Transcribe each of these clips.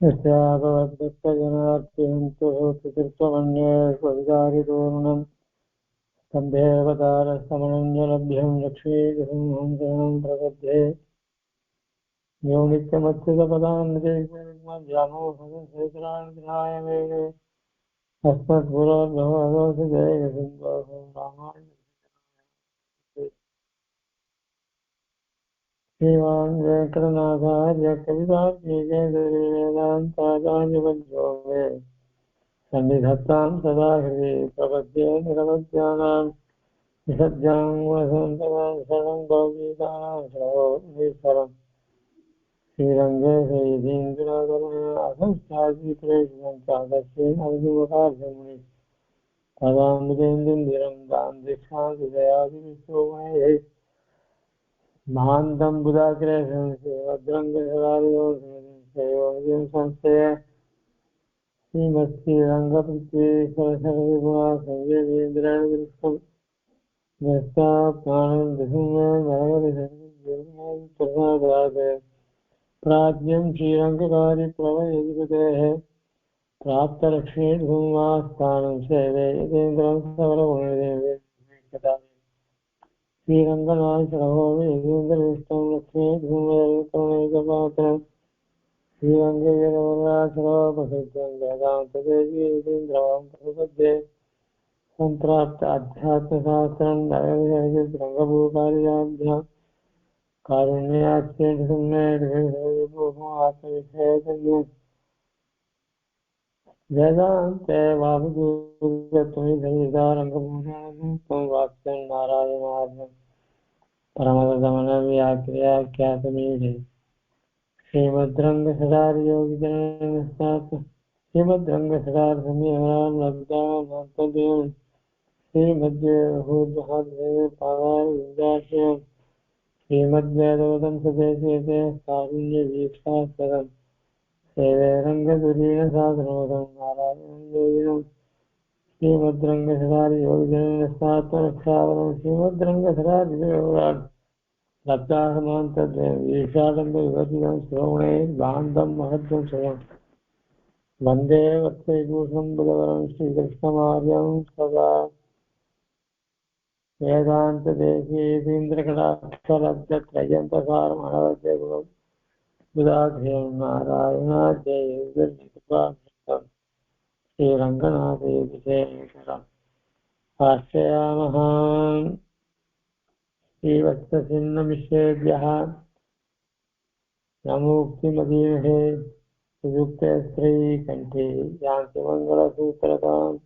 यस्याभवद्भक्तजनार्थिहन्तुः पितृत्वमन्येष्वधिकारितोर्णम् सम्भेवतारस्तमनञ्जलभ्यं लक्ष्मीगृहं शरणं प्रपद्ये यो नित्यमच्युतपदान्वितेष्वजामोहसेतराय मेने अस्मद्गुरोर्भगवतोऽस्य रामाय श्रीमान् वेङ्कटनाथार्य कवितार्किकेसरी वेदान्ताचार्यवद्यो मे सन्निधत्तां सदा हृदि प्रपद्ये निरवद्यानां निषद्यां वसन्तकां शरणं भवगीतानां शरणं श्रीरङ्गे श्रीधीन्द्रकरुणासंस्थापितरेशमन्त्रादस्येन अर्जुवकार्यमुनि पदाम्बुजेन्दुन्दिरं दां दीक्षान्तिदयादिविश्वमये महान्तं बुधाग्रेसं श्रीभद्रङ्गसदारियों संस्थय श्रीमत्श्रीरङ्गपृथ्वीश्वरसर्वगुणासंवेदीन्द्रेण प्राज्ञं श्रीरङ्गकारिप्रभयतिपतेः प्राप्तलक्ष्मीर्भुमास्थानं सेवे यतीन्द्रं सवरगुणदेवे श्रीरङ्गनाथरघोः यतीन्द्रविष्टं लक्ष्मीर्भुमेकपात्रं श्रीरङ्गयरवराचरोपसिद्धं वेदान्तदेवीन्द्रवां प्रपद्ये सम्प्राप्त अध्यात्मशास्त्रं नरविषयरङ्गभूकार्याभ्यां कारुण्यात्मेन्द्रं वेदान्ते वासुदेवत्वमिदरङ्गभूषणं वाक्यं नारायणार्यं परमदमनव्याख्यातमीडे श्रीमद्रङ्गसदारियोगिजनस्तात् लब्धां श्रीमद्देवहूर्वहादेवपादारविन्दाश्रयं श्रीमद्वेदवदं सदेशेते कारुण्यवीक्षास्पदं सेवे रङ्गदुरीणसाधनोदं नारायणं योगिनं श्रीमद्रङ्गसदारियोगिजनस्तात्मरक्षावनं श्रीमद्रङ्गसदारियोगान् लब्धाहमान्तद्वीक्षाडम्बविवर्जितं श्रोमणैर्बान्धं महद्वं स्वयं वन्दे वत्सविभूषणं बुधवरं श्रीकृष्णमार्यं सदा वेदान्तदेशीन्द्रकटाक्षलब्धत्रयन्तसारमणवद्यगुणं बुधाख्यं नारायणाद्यैर्कृपां श्रीरङ्गनाथेतिशेखरम् आश्रयामः श्रीवत्सचिन्नमिश्रेभ्यः नमोक्तिमदीमहे सुयुक्ते श्रीकण्ठे யாந்திமங்கலசூத்திரதாம்.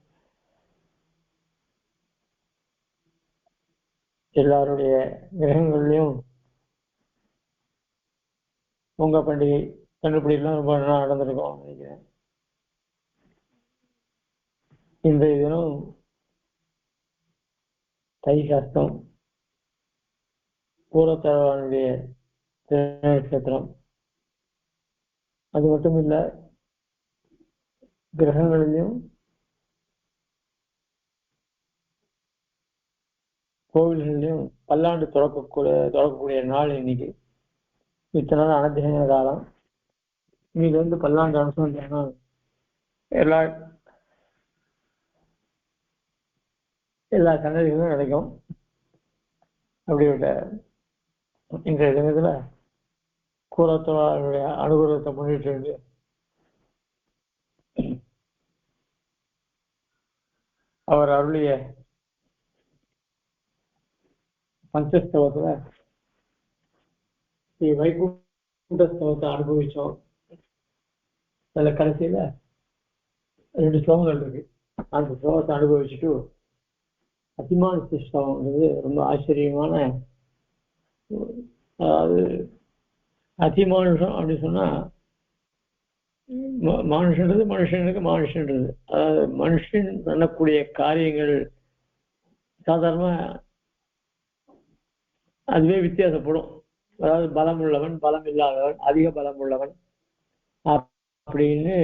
எல்லாருடைய கிரகங்கள்லையும் பொங்க பண்டிகை கண்டுபிடிக்கலாம் ரொம்ப நாள் நடந்திருக்கோம் நினைக்கிறேன். இன்றைய தினம் தை சாஸ்திரம் பூரத்தழவானுடைய நட்சத்திரம். அது மட்டும் இல்ல, கிரகங்களிலும் கோவில்களிலும் பல்லாண்டு தொடக்கக்கூடிய நாள் இன்னைக்கு. இத்தனை நாள் அனத்தியன காலம், இன்னைக்கு வந்து பல்லாண்டு அனுசந்தானம் எல்லா சன்னதிகளும் கிடைக்கும். அப்படிப்பட்ட இன்றைய தினத்துல கூரத்தோடைய அனுகூலத்தை முன்னிட்டு அவர் அருளிய பஞ்சஸ்தவத்துல வைகுண்டஸ்தவத்தை அனுபவிச்சோம். அதுல கடைசியில 2 ஸ்லோகங்கள் இருக்கு. அந்த ஸ்லோகத்தை அனுபவிச்சுட்டு அதிமானுஷ ஸ்லோகம்ன்றது ரொம்ப ஆச்சரியமான, அதாவது அதிமானுஷம் அப்படின்னு சொன்னா மனுஷன்றது மனுஷன்றது, அதாவது மனுஷன் பண்ணக்கூடிய காரியங்கள் சாதாரணமா அதுவே வித்தியாசப்படும். அதாவது பலம் உள்ளவன், பலம் இல்லாதவன், அதிக பலம் உள்ளவன் அப்படின்னு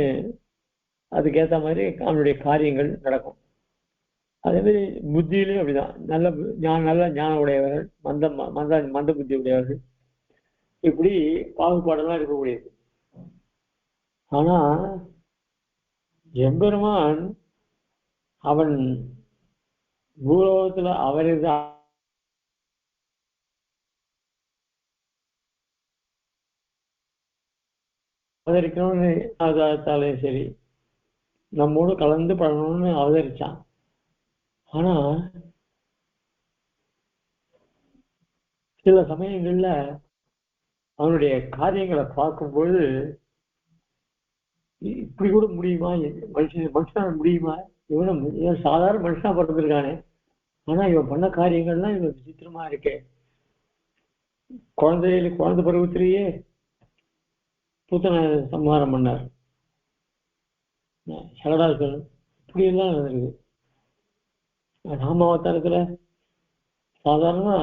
அதுக்கேற்ற மாதிரி அவனுடைய காரியங்கள் நடக்கும். அதே மாதிரி புத்தியிலையும் அப்படிதான். நல்ல ஞானம் உடையவர்கள், மந்த புத்தி உடையவர்கள், இப்படி பாகுபாடெல்லாம் இருக்கக்கூடியது. ஆனா எம்பெருமான் அவன் பூலோகத்துல அவரது அவதரிக்கணும்னு ஆதாரத்தாலையும் சரி நம்மோடு கலந்து பழகணும்னு அவதரிச்சான். ஆனா சில சமயங்கள்ல அவனுடைய காரியங்களை பார்க்கும்போது இப்படி கூட முடியுமா, மனுஷன் முடியுமா, இவன் சாதாரண மனுஷனா பிறந்திருக்கானே, ஆனா இவன் பண்ண காரியங்கள்லாம் இவன் விசித்திரமா இருக்கே. குழந்தை பருவத்திலேயே பூத்தனை சம்ஹாரம் பண்ணார் சகடாசுரன். இப்படி எல்லாம் நடந்திருக்கு. ராமாவதாரத்துல சாதாரணமா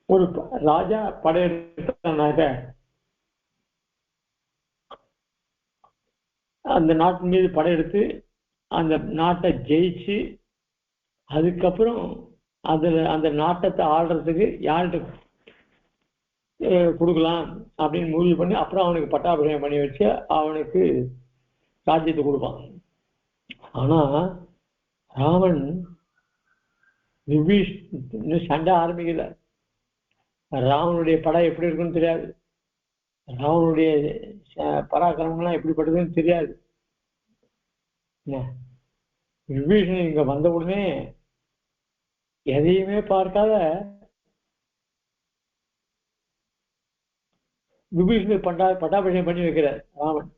ஒரு ராஜா படையெடுத்தானாக்க அந்த நாட்டின் மீது படையெடுத்து அந்த நாட்டை ஜெயிச்சு அதுக்கப்புறம் அதுல அந்த நாட்டத்தை ஆள்றதுக்கு யார்கிட்ட கொடுக்கலாம் அப்படின்னு முடிவு பண்ணி அப்புறம் அவனுக்கு பட்டாபிஷேகம் பண்ணி வச்சு அவனுக்கு ராஜ்யத்தை கொடுப்பான். ஆனா ராமன் விபீஷ்ண சண்டை ஆரம்பிக்கல. ராவனுடைய படம் எப்படி இருக்குன்னு தெரியாது, ராவனுடைய பராக்கிரமம்லாம் எப்படிப்பட்டதுன்னு தெரியாது. விபீஷணன் இங்க வந்த உடனே எதையுமே பார்க்காத விபீஷணன் பட்டாபிஷேகம் பண்ணி வைக்கிறார் ராமன்.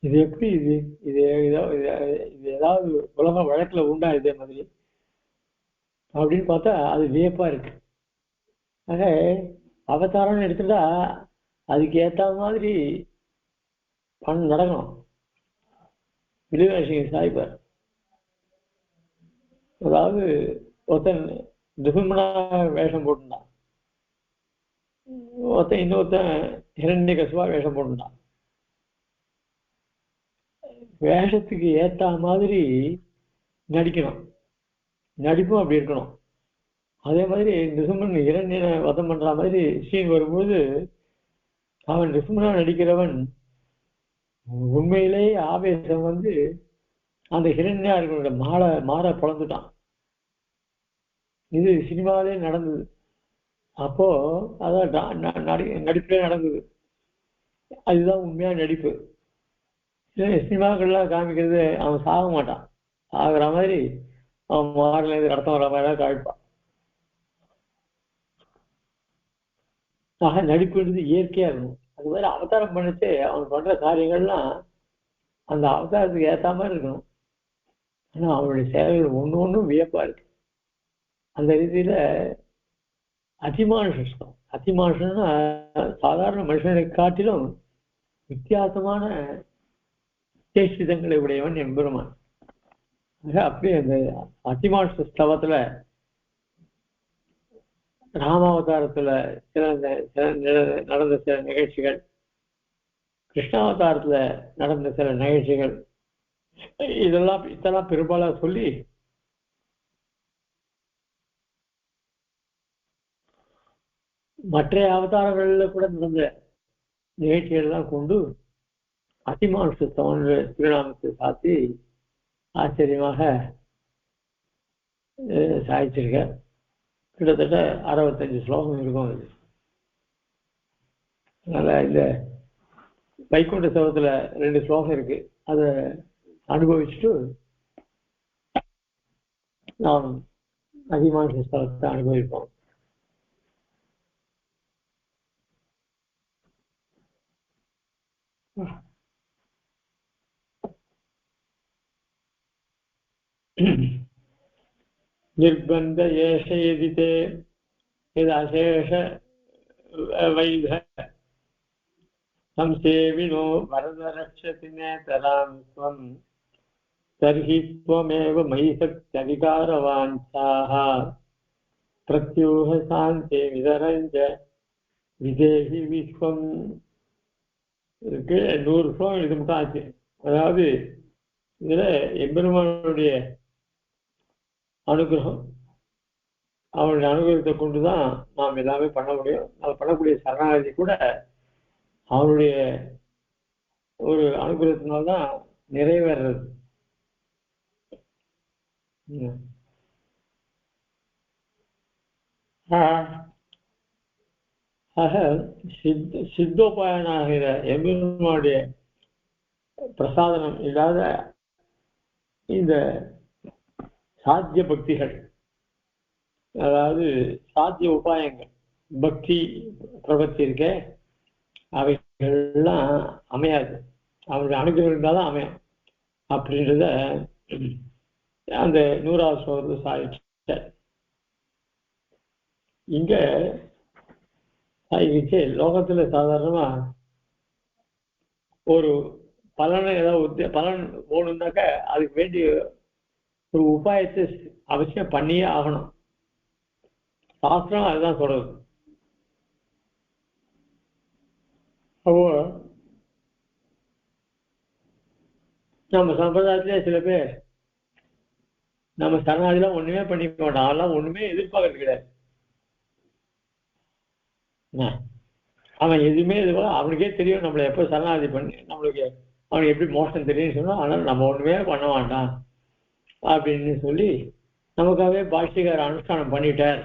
இது எப்படி இது இது இது ஏதாவது உலக வழக்குல உண்டா இதே மாதிரி அப்படின்னு பார்த்தா அது வியப்பா இருக்கு. ஆக அவதாரம்னு எடுத்துட்டா அதுக்கு ஏற்ற மாதிரி நடக்கணும். விடுவாசிங்க சாய்பார், அதாவது ஒருத்தன் துகுமனா வேஷம் போட்டுட்டான், இன்னொருத்தன் ஹிரண்யகசிபா வேஷம் போட்டுட்டான். வேஷத்துக்கு ஏத்த மாதிரி நடிக்கணும், நடிப்பும் அப்படி இருக்கணும். அதே மாதிரி நிசுமன் இரண்டின வதம் பண்ற மாதிரி சீன் வரும்போது அவன் நிசுமனா நடிக்கிறவன் உண்மையிலேயே ஆவேசம் வந்து அந்த ஹிரண்யார்களுடைய மாற பிளந்துட்டான். இது சினிமாவிலே நடந்தது. அப்போ அதான் நடிப்பிலே நடந்தது. அதுதான் உண்மையான நடிப்பு. சினிமாக்கள்லாம் காமிக்கிறது அவன் சாக மாட்டான், ஆகிற மாதிரி அவன் மாறல இருந்து கடத்தம் வர மாதிரி காமிப்பான். ஆக நடிப்புன்றது இயற்கையா இருக்கணும். அது மாதிரி அவதாரம் பண்ணிட்டு அவன் பண்ற காரியங்கள்லாம் அந்த அவதாரத்துக்கு ஏற்ற மாதிரி இருக்கணும். ஆனா அவனுடைய சேவைகள் ஒன்றும் வியப்பா இருக்கு. அந்த ரீதியில அதிமானுஷம், அதிமானுஷம்னா சாதாரண மனுஷனை காட்டிலும் வித்தியாசமான சேஷிதங்களை உடையவன் எம்பெருமான். அப்படியே அந்த அதிமானுஷ ஸ்தவத்துல ராமாவதாரத்துல நடந்த சில நிகழ்ச்சிகள், கிருஷ்ணாவதாரத்துல நடந்த சில நிகழ்ச்சிகள், இதெல்லாம் பெரும்பாலா சொல்லி மற்ற அவதாரங்கள்ல கூட நடந்த நிகழ்ச்சிகள் எல்லாம் கொண்டு அதிமானுஷத்தவன் திருநாமத்தை சாத்தி ஆச்சரியமாக சாய்ச்சிருக்க. கிட்டத்தட்ட 65 ஸ்லோகம் இருக்கும். அது அதனால இந்த வைகுண்ட சபத்துல 2 ஸ்லோகம் இருக்கு, அதை அனுபவிச்சுட்டு நாம் அதிமானுஷ ஸ்தலத்தை அனுபவிப்போம். निर्बंध येष यदिते यदशेष वैध संसेविनो वरद रक्षति नेतरां त्वं तर्हि त्वमेव मयि शक्त्यधिकारवाञ्छाः प्रत्यूह शान्ते विदरञ्च विदेहि विश्वं. 100 ஸ்லோகம் இது மட்டும் ஆச்சு. அதாவது இதுல எம்பெருமானுடைய அனுகிரகம் அவனுடைய அனுகிரகத்தை கொண்டுதான் நாம் எல்லாமே பண்ண முடியும். நாம் பண்ணக்கூடிய சரணாகதி கூட அவனுடைய ஒரு அனுகிரகத்தினால்தான் நிறைவேறது. ஆக சித்தோபாயனாகிற எம்பெருமானுடைய பிரசாதனம் இல்லாத இந்த சாத்திய பக்திகள், அதாவது சாத்திய உபாயங்கள், பக்தி பிரபத்தி இருக்க, அவைகள்லாம் அமையாது. அவனுடைய அனுகிரகம் இருந்தால்தான் அமையும் அப்படின்றத அந்த 100வது ஸ்லோகத்துல சாதிச்ச. இங்க சாதிச்சு லோகத்துல சாதாரணமா ஒரு பலனை ஏதாவது பலன் போகணும்னாக்க அதுக்கு வேண்டிய ஒரு உபாயத்தை அவசியம் பண்ணியே ஆகணும். சாஸ்திரம் அதுதான் சொல்றது. அப்போ நம்ம சம்பிரதாயத்திலே சில பேர் நம்ம சரணாதிலாம் ஒண்ணுமே பண்ணிக்க மாட்டோம். அதெல்லாம் ஒண்ணுமே எதிர்பார்க்கறது கிடையாது. அவன் எதுவுமே அவனுக்கே தெரியும் நம்மளை எப்போ சரணாதி பண்ணி நம்மளுக்கு அவனுக்கு எப்படி மோசம் தெரியும்னு சொன்னா, அதனால நம்ம ஒண்ணுமே பண்ண வேண்டாம் அப்படின்னு சொல்லி நமக்காகவே பாஷ்யக்கார அனுஷ்டானம் பண்ணிட்டார்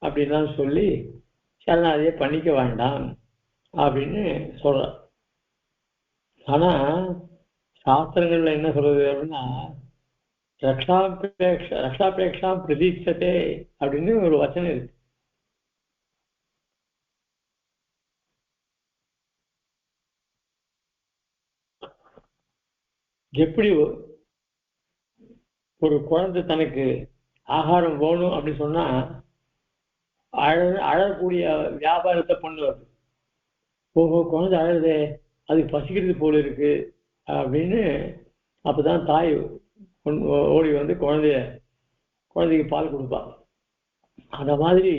அப்படின்லாம் சொல்லி சரணாதியை பண்ணிக்க வேண்டாம் அப்படின்னு சொல்ற. ஆனா சாஸ்திரங்கள்ல என்ன சொல்றது அப்படின்னா, ரக்ஷாபேக்ஷா பிரதீட்சத்தே அப்படின்னு ஒரு வசனம் இருக்கு. எப்படி ஒரு குழந்தை தனக்கு ஆகாரம் வேணும் அப்படின்னு சொன்னா அழக்கூடிய வியாபாரத்தை பண்ணுவது. ஓஹோ, குழந்தை அழகுதே, அது பசிக்கிறது போல இருக்கு அப்படின்னு அப்பதான் தாய் ஓடி வந்து குழந்தைக்கு பால் கொடுப்பா. அந்த மாதிரி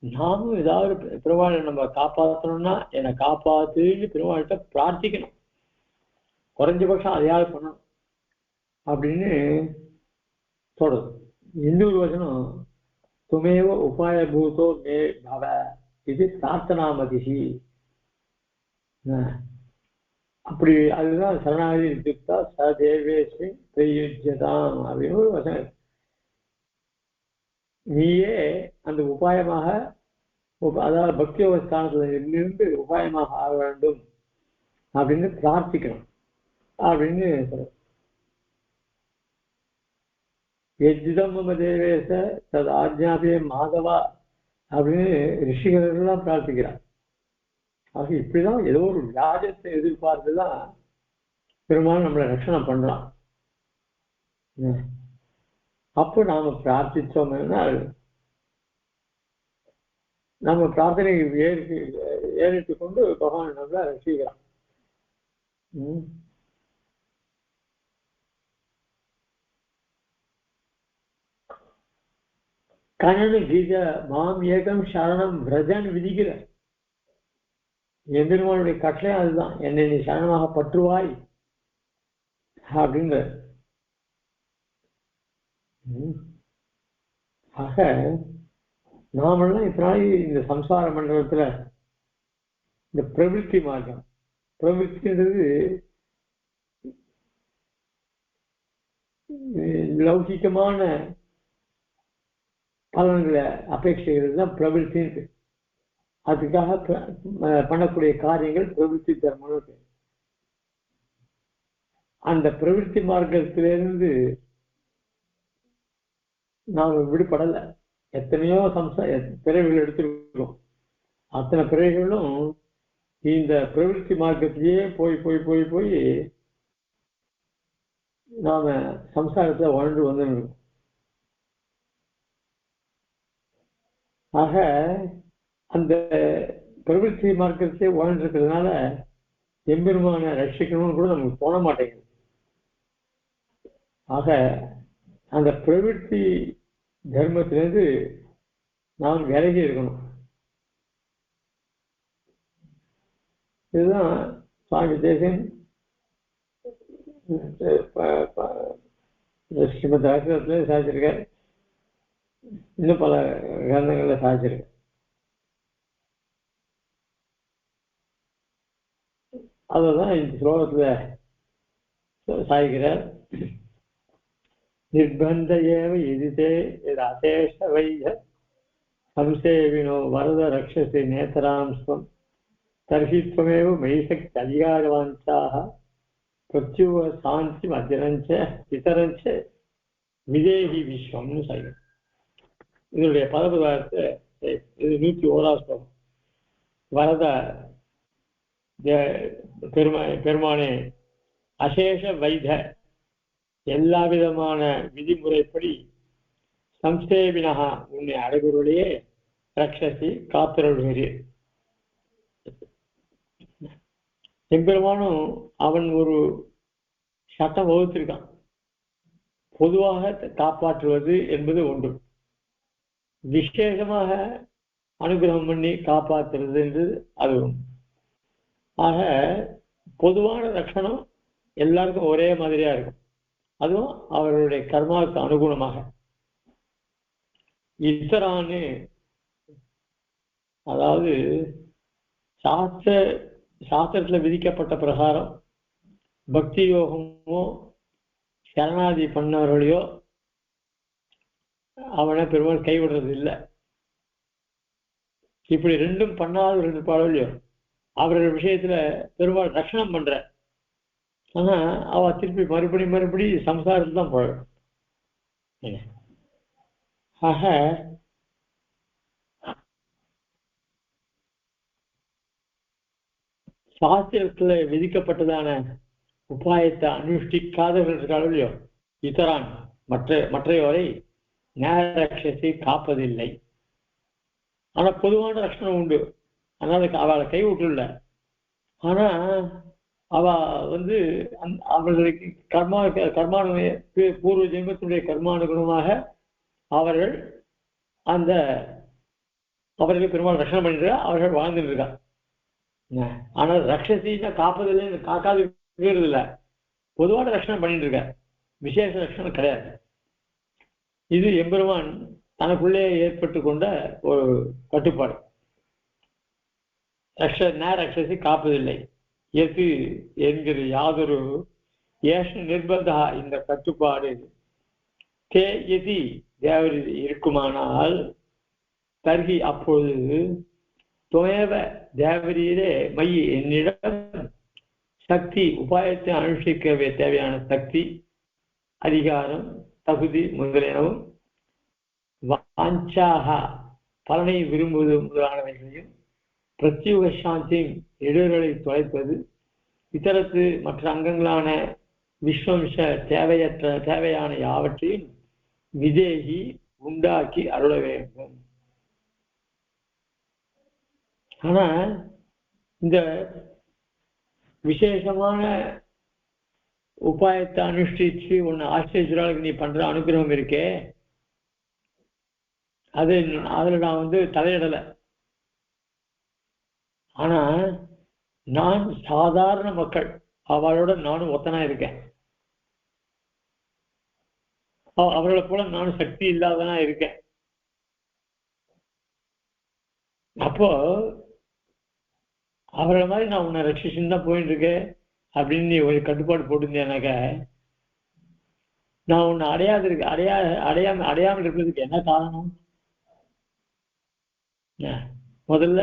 நாமும் ஏதாவது பெருமாளை நம்ம காப்பாற்றணும்னா என்னை காப்பாத்துன்னு பெருமாள்கிட்ட பிரார்த்திக்கணும். குறைஞ்சபட்சம் அதையாவது பண்ணணும் அப்படின்னு சொல்றது. இன்னொரு வசனம், துமேவ உபாய பூதோ மே பவ இது பிரார்த்தனாமதிஷி. அப்படி அதுதான் சரணாகதி இருக்குதா சதேவேஸ்வரி பிரயுஜ்யதாம் அப்படின்னு ஒரு வசனம். நீயே அந்த உபாயமாக, அதாவது பக்தி ஸ்தானத்துல இருந்து உபாயமாக ஆக வேண்டும் அப்படின்னு பிரார்த்திக்கணும் அப்படின்னு சொல்ற. எஜ்ஜிதம் மம தேவேச தது ஆஜ்ஞாபிய மாதவா அப்படின்னு ரிஷிகள்லாம் பிரார்த்திக்கிறார். ஆக இப்படிதான் ஏதோ ஒரு வியாஜத்தை எதிர்பார்த்துதான் பெருமாள் நம்மளை ரட்சணம் பண்றான். அப்போ நாம பிரார்த்திச்சோம்னா நம்ம பிரார்த்தனை ஏறிட்டு கொண்டு பகவான் நம்மளை ரசிக்கிறான். கண்ணனு கீத மாம் ஏகம் சரணம் விரஜன் விதிக்கிற எம்பெருமானுடைய கட்டளை அதுதான், என்னை நீ சரணமாக பற்றுவாய் அப்படிங்கிற. ஆக நாமெல்லாம் இப்ப இந்த சம்சார மண்டலத்துல இந்த பிரவிற்த்தி மார்க்கம், பிரவிற்த்தின்றது லௌகிகமான பலன்களை அபேட்சிக்கிறது தான் பிரவிற்த்தி. அதுக்காக பண்ணக்கூடிய காரியங்கள் பிரவிற்த்தி தர்மம். அந்த பிரவிற்த்தி மார்க்கத்திலிருந்து நாம் விடுபடலை. எத்தனையோ பிறவிகள் எடுத்திருக்கிறோம். அத்தனை பிறவிகளும் இந்த பிரவிற்த்தி மார்க்கத்திலேயே போய் போய் போய் போய் நாம சம்சாரத்தை வாழ்ந்து வந்துருக்கோம். ஆக அந்த பிரவிற்த்தி மார்க்கத்தையே வாழ்ந்துருக்கிறதுனால எம்பெருமான ரட்சிக்கணும்னு கூட நமக்கு தோண மாட்டேங்குது. ஆக அந்த பிரவிற்த்தி தர்மத்திலிருந்து நாம் விலகி இருக்கணும். இதுதான் சுவாமி தேசன் ஸ்ரீமத் சாதிச்சிருக்கார். இன்னும் பல கிரந்தங்கள்ல சாதிச்சிருக்கு. அதுதான் இந்த ஸ்லோகத்துல சாதிக்கிறார். நிர்பந்த ஏவ எதிதே அசேஷ வைய சம்சேவினோ வரத ரக்ஷசி நேதராம் ஸ்வம் தர்ஹி த்வமேவ மைசக்தி அதிகாரவாஞ்சாः பிரத்யுவ சாந்தி மத்திரஞ்ச இத்தரஞ்ச விதேகி விஸ்வம்னு சொல்லுங்க. இதனுடைய பதபதார்த்த இது 101 ஸ்லோகம். வரத பெருமானே அசேஷ வைத எல்லா விதமான விதிமுறைப்படி சம்சேவினகா உன்னை அடைபொருளையே ரக்ஷசி காத்திரள்கிறீர். எம்பெருமானும் அவன் ஒரு சட்டம் வகுத்திருக்கான். பொதுவாக காப்பாற்றுவது என்பது ஒன்று, விசேஷமாக அனுகிரகம் பண்ணி காப்பாற்றுறது என்று அது ஒன்று. ஆக பொதுவான ரட்சணம் எல்லாருக்கும் ஒரே மாதிரியா இருக்கும். அதுவும் அவர்களுடைய கர்மாவுக்கு அனுகுணமாக. இத்தரான்னு அதாவது சாஸ்திரத்துல விதிக்கப்பட்ட பிரகாரம் பக்தி யோகமோ சரணாதி பண்ணவர்களையோ அவனை பெருமாள் கைவிடுறது இல்லை. இப்படி ரெண்டும் பண்ணாதவர்கள் இருப்பாளோ அவர்கள் விஷயத்துல பெருமாள் ரட்சணம் பண்ற. ஆனா அவ திருப்பி மறுபடி சம்சாரத்துல தான் போயிடும். ஆக சாஸ்திரத்துல விதிக்கப்பட்டதான உபாயத்தை அனுஷ்டிக்காதவர்கள் இருக்காளோ இத்தரான் மற்றையோரை நேரக்ஷசி காப்பதில்லை. ஆனா பொதுவான ரட்சணம் உண்டு, அதனால அவளை கை விட்டுள்ள. ஆனா அவ அவர்களுக்கு கர்மானுடைய பூர்வ ஜென்மத்தினுடைய கர்மானுகுணமாக அவர்களுக்கு பெருமாள் ரட்சணம் பண்ணிட்டு அவர்கள் வாழ்ந்துட்டு இருக்கா. ஆனால் ரக்ஷசின்னா காப்பதில்லை, காக்காது இல்லை, பொதுவான ரட்சணம் பண்ணிட்டு இருக்க, விசேஷ ரட்சணம் கிடையாது. இது எம்பெருமான் தனக்குள்ளே ஏற்பட்டு கொண்ட ஒரு கட்டுப்பாடு. ரக்ஷசி காப்பதில்லை எது என்கிற யாதொரு ஏஷ நிர்பந்தா இந்த கட்டுப்பாடு எதி தேவரி இருக்குமானால் தர்கி அப்பொழுது துவமேவ தேவரீரே மையி என்னிடம் சக்தி உபாயத்தை அனுஷ்டிக்கவே தேவையான சக்தி அதிகாரம் தகுதி முதலியனவும் வாஞ்சாக பலனை விரும்புவது முதலானவைகளையும் பிரத்யுக சாந்தி இடையூறுகளை தொலைப்பது இதரத்து மற்ற அங்கங்களான விஸ்வம்ச தேவையான யாவற்றையும் விதேகி உண்டாக்கி அருள வேண்டும். ஆனா இந்த விசேஷமான உபாயத்தை அனுஷ்டிச்சு ஒன்னு ஆச்சரியாளுக்கு நீ பண்ற அனுகிரகம் இருக்கே, அதுல நான் தலையிடலை. ஆனா நான் சாதாரண மக்கள் அவளோட நானும் ஒத்தனா இருக்கேன். அவர்களை போல நானும் சக்தி இல்லாதனா இருக்கேன். அப்போ அவர்களை மாதிரி நான் உன்னை ரட்சிச்சுன்னு தான் போயிட்டு இருக்கேன் அப்படின்னு நீ ஒரு கட்டுப்பாடு போட்டிருந்தேனாக்க நான் உன்னை அடையாமல் இருக்கிறதுக்கு என்ன காரணம்? முதல்ல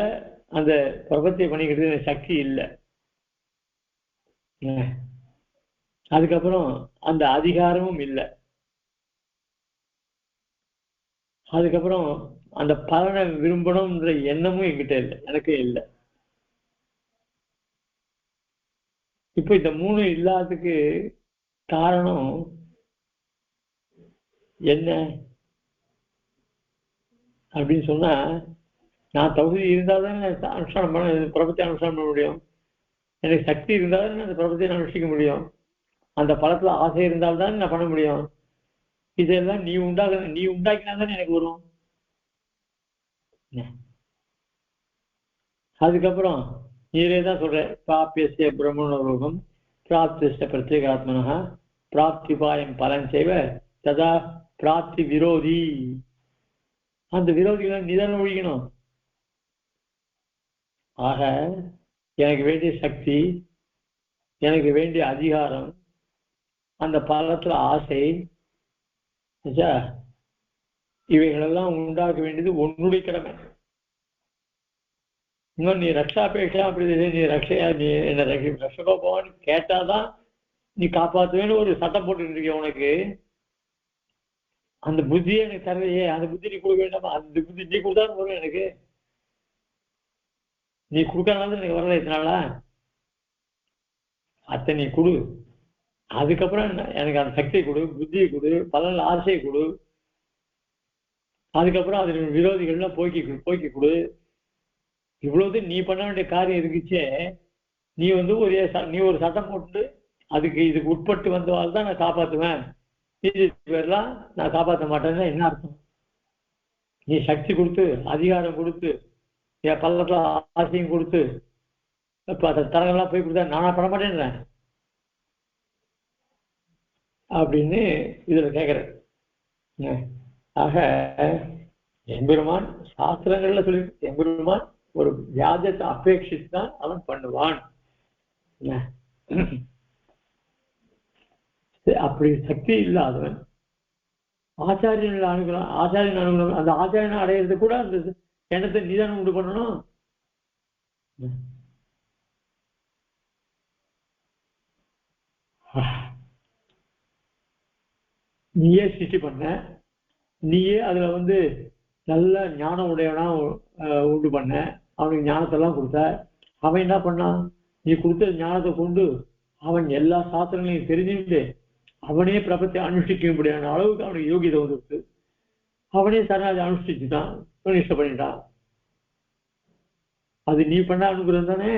அந்த பிரபத்தியை பண்ணிக்கிட்டு சக்தி இல்லை. அதுக்கப்புறம் அந்த அதிகாரமும் இல்லை. அதுக்கப்புறம் அந்த பலனை விரும்பணும்ன்ற எண்ணமும் என்கிட்ட இல்லை, எனக்கு இல்லை. இப்ப இந்த 3 இல்லாததுக்கு காரணம் என்ன அப்படின்னு சொன்னா, நான் தகுதி இருந்தால்தான் அனுஷ்டானம் பண்ண பிரபத்தை அனுஷ்டானம் பண்ண முடியும். எனக்கு சக்தி இருந்தால்தான் அந்த பிரபத்தை அனுஷ்டிக்க முடியும். அந்த பழத்துல ஆசை இருந்தால்தான் நான் பண்ண முடியும். இதெல்லாம் நீ உண்டாக்கினாதான் எனக்கு வரும். அதுக்கப்புறம் நீரே தான் சொல்ற, பிராபியசிய பிரம்மண ரூபம் பிராப்திய பிரத்யேகாத்மனா பிராப்திபாயம் பலன் செய்வ ததா பிராப்தி விரோதி. அந்த விரோதிகளை நீதானே ஒழிக்கணும். ஆக எனக்கு வேண்டிய சக்தி, எனக்கு வேண்டிய அதிகாரம், அந்த பலத்துல ஆசை, இவைகளெல்லாம் உண்டாக்க வேண்டியது உன்னுடைய கடமை. இன்னும் நீ ரக்ஷாபேட்சா அப்படி நீ ரக்ஷையா, நீ என்ன ரக்ஷகோ போவான்னு கேட்டாதான் நீ காப்பாத்துவேன்னு ஒரு சட்டம் போட்டுட்டு இருக்க. உனக்கு அந்த புத்தியே எனக்கு தரலையே, அந்த புத்தி நீ கொடுக்க வேண்டாமா? அந்த புத்தி நீ கொடுத்தாலும் வரும் எனக்கு. நீ கொடுக்கறனால எனக்கு வரல இதனால. அத்தை நீ கொடு, அதுக்கப்புறம் எனக்கு அந்த சக்தியை கொடு, புத்தியை கொடு, பலன் ஆசையை கொடு, அதுக்கப்புறம் அது விரோதிகள்லாம் போக்கி கொடு. இவ்வளவு நீ பண்ண வேண்டிய காரியம் இருக்குச்சே. நீ வந்து நீ ஒரு சட்டம் போட்டு இதுக்கு உட்பட்டு வந்தவாள் தான் நான் காப்பாற்றுவேன், இது பேர்லாம் நான் காப்பாற்ற மாட்டேன்னா என்ன அர்த்தம்? நீ சக்தி கொடுத்து, அதிகாரம் கொடுத்து, என் பல்லத்துல ஆசையும் கொடுத்து, இப்ப அந்த தரங்கள்லாம் போய் கொடுத்தா நானா பண்ண மாட்டேன்றேன் அப்படின்னு இதுல கேட்கிறேன். ஆக எம்பெருமான் சாஸ்திரங்கள்ல சொல்லி, எம்பெருமான் ஒரு வியாஜத்தை அபேட்சித்து தான் அவன் பண்ணுவான். அப்படி சக்தி இல்லாதவன் ஆச்சாரியன் அனுகூலம், அந்த ஆச்சாரியனை அடையிறது கூட அந்த எண்ணத்தை நீதான உண்டு பண்ணணும். நீயே சிருஷ்டி பண்ண, நீயே அதுல வந்து நல்ல ஞானம் உடையவனா உண்டு பண்ண, அவனுக்கு ஞானத்தெல்லாம் கொடுத்த. அவன் என்ன பண்ணான்? நீ கொடுத்த ஞானத்தை கொண்டு அவன் எல்லா சாஸ்திரங்களையும் தெரிஞ்சுட்டு அவனே பிரபத்தை அனுஷ்டிக்கும்படியான அளவுக்கு அவனுக்கு யோகிதை வந்துருக்கு. அவனே சரணாதி அனுஷ்டிச்சுட்டான், நிஷ்டை பண்ணிட்டான். அது நீ பண்ண அனுகிரகம் தானே.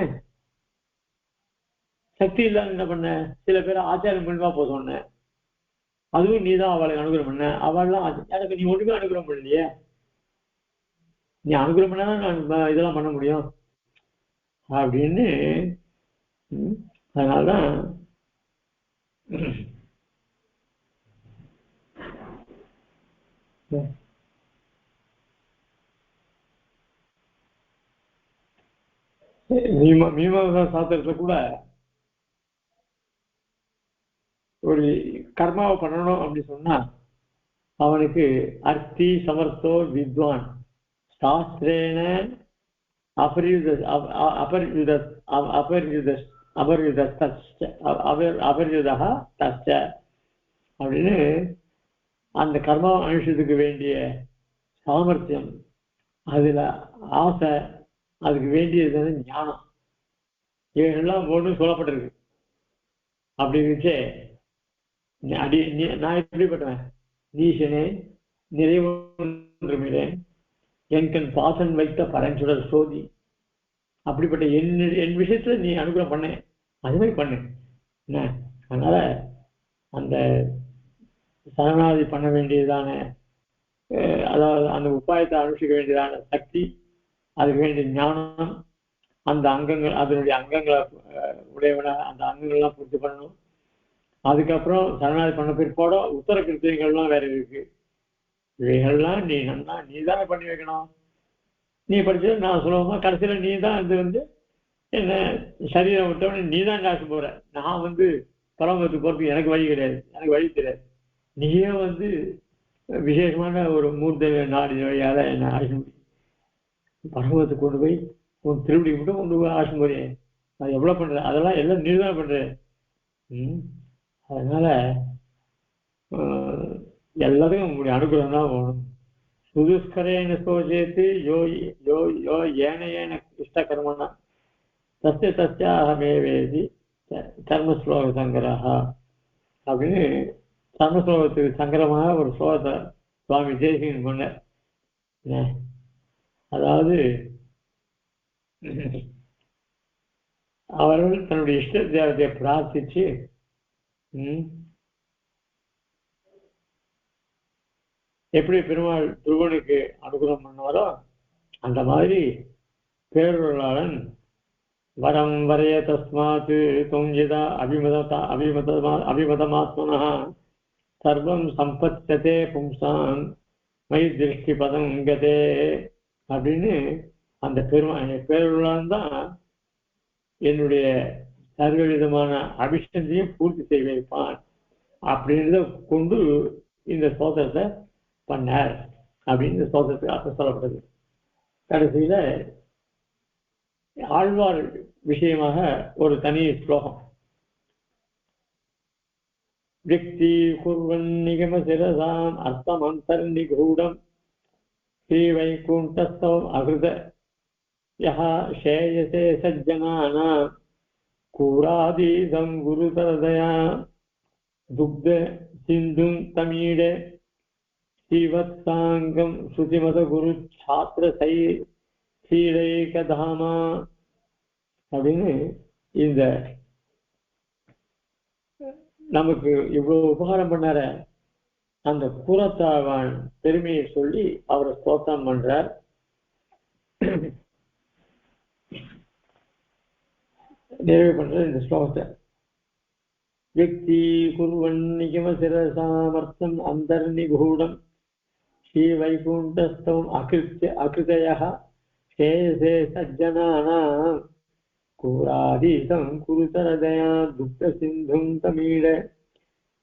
சக்தி இல்லாத என்ன பண்ண? சில பேர் ஆச்சாரம் பண்ணுவா போக சொன்ன, அதுவும் நீதான் அவளை அனுகிரகம் பண்ண. அவள்லாம் எனக்கு நீ ஒண்ணுமே அனுகிரகம் பண்ணலையே. நீ அனுகிரகம் பண்ணாதான் நான் இதெல்லாம் பண்ண முடியும் அப்படின்னு. அதனால்தான் மீமாசா சாஸ்திரத்துல கூட ஒரு கர்மாவை பண்ணணும் அப்படின்னு சொன்னா அவனுக்கு அர்த்தி சமர்த்தோ வித்வான் சாஸ்திரேன அப்படின்னு அந்த கர்மாவை அனுஷ்டத்துக்கு வேண்டிய சாமர்த்தியம், அதுல ஆசை, அதுக்கு வேண்டியது ஞானம், இவைகள்லாம் ஒன்றும் சொல்லப்பட்டிருக்கு. அப்படி இருந்துச்சே நான் எப்படிப்பட்டவன்? நீசனே நிறைவுமில்லை என் கண் பாசன் வைத்த பரஞ்சுடர் சோதி. அப்படிப்பட்ட என் விஷயத்துல நீ அனுகிரகம் பண்ண, அது மாதிரி பண்ணு என்ன. அதனால அந்த சரணாதி பண்ண வேண்டியதான, அதாவது அந்த உபாயத்தை அனுஷ்டிக்க வேண்டியதான சக்தி, அதுக்கு வேண்டிய ஞானம், அந்த அங்கங்கள், அதனுடைய அங்கங்களை உடையவன அந்த அங்கங்கள்லாம் பூர்த்தி பண்ணணும். அதுக்கப்புறம் சரணாதி பண்ண பிற்பாட உத்தர கிருத்தியங்கள்லாம் வேற இருக்கு. இவைகள்லாம் நீ தானே பண்ணி வைக்கணும். நீ படிச்சது நான் சொல்லுவோமா, கடைசியில நீ தான் இது வந்து என்ன சரீரம் விட்டவன நீ தான் காசு போற. நான் வந்து பரமத்துக்கு போறதுக்கு எனக்கு வழி கிடையாது, எனக்கு வழி தெரியாது. நீயே வந்து விசேஷமான ஒரு மூர்த்த நாடி வழியால என்ன ஆசை முடியும். பரமத்துக்கு கொண்டு போய் உன் திருப்படி மட்டும் கொண்டு போய் ஆசை முடியும். அது எவ்வளவு பண்ற? அதெல்லாம் எல்லாம் நீ தான் பண்ற. அதனால எல்லாத்துக்கும் உங்களுடைய அனுகிரகம் தான் வேணும். சுதுஷ்கரேன சோஜேத்து யோ யோ யோ ஏன இஷ்ட கர்மனா தஸ்யாஹமேவேதி கர்மஸ்லோக சங்கரஹா அப்படின்னு கர்மஸ்லோகத்துக்கு சங்கரமாக ஒரு ஸ்லோகத்தை சுவாமி தேசிகன் சொன்னார். அதாவது அவர்கள் தன்னுடைய இஷ்ட தேவதையை பிரார்த்திச்சு எப்படி பெருமாள் துருவனுக்கு அனுகிரகம் பண்ணாரோ அந்த மாதிரி பேரொருளாளன் வரம் வரைய தஸ்மாத் தொங்கிதா அபிமதமாத்மனா சர்வம் சம்பத்யதே பும்சான் மயி திருஷ்டி பதம் கதே அப்படின்னு அந்த பேருள்ளான் தான் என்னுடைய சர்வ விதமான அபிஷ்டத்தையும் பூர்த்தி செய்ய வைப்பான் அப்படின்றத கொண்டு இந்த ஸ்தோத்திரத்தை பண்ணார் அப்படின்னு இந்த ஸ்தோத்திரத்துக்கு அர்த்தம் சொல்லப்படுது. கடைசியில ஆழ்வார் விஷயமாக ஒரு தனி ஸ்லோகம். விக்தி குர்வன் நிகம சிரசாம் அர்த்தம் அந்தர்நிகூடம் ஸ்ரீ வைகுண்டஸ்தவம் அகிருத யஹா ஷேயசே சஜ்ஜனானாம் கூராதீதம் குருதரதயா துக்த சிந்தும் தமிழ ஸ்ரீவத்சாங்கம் ஸ்ருதிமத குரு சாத்திர சீலைகதாமா அப்படின்னு இந்த நமக்கு இவ்வளவு உபகாரம் பண்ணார அந்த கூரத்தாழ்வான் பெருமையை சொல்லி அவரை ஸ்தோத்திரம் பண்றார். நிறைவு பண்ற இந்த ஸ்லோகத்தை விக்தி குர்வன் நிகம சிரசாமர்த்தம் அந்தர்நிகூடம் ஸ்ரீ வைகுண்டஸ்தவம் அகிருதயः சேசே சஜ்ஜனானாம் கூராதீதம் குருதரதயா துக்த சிந்தும் தமிழ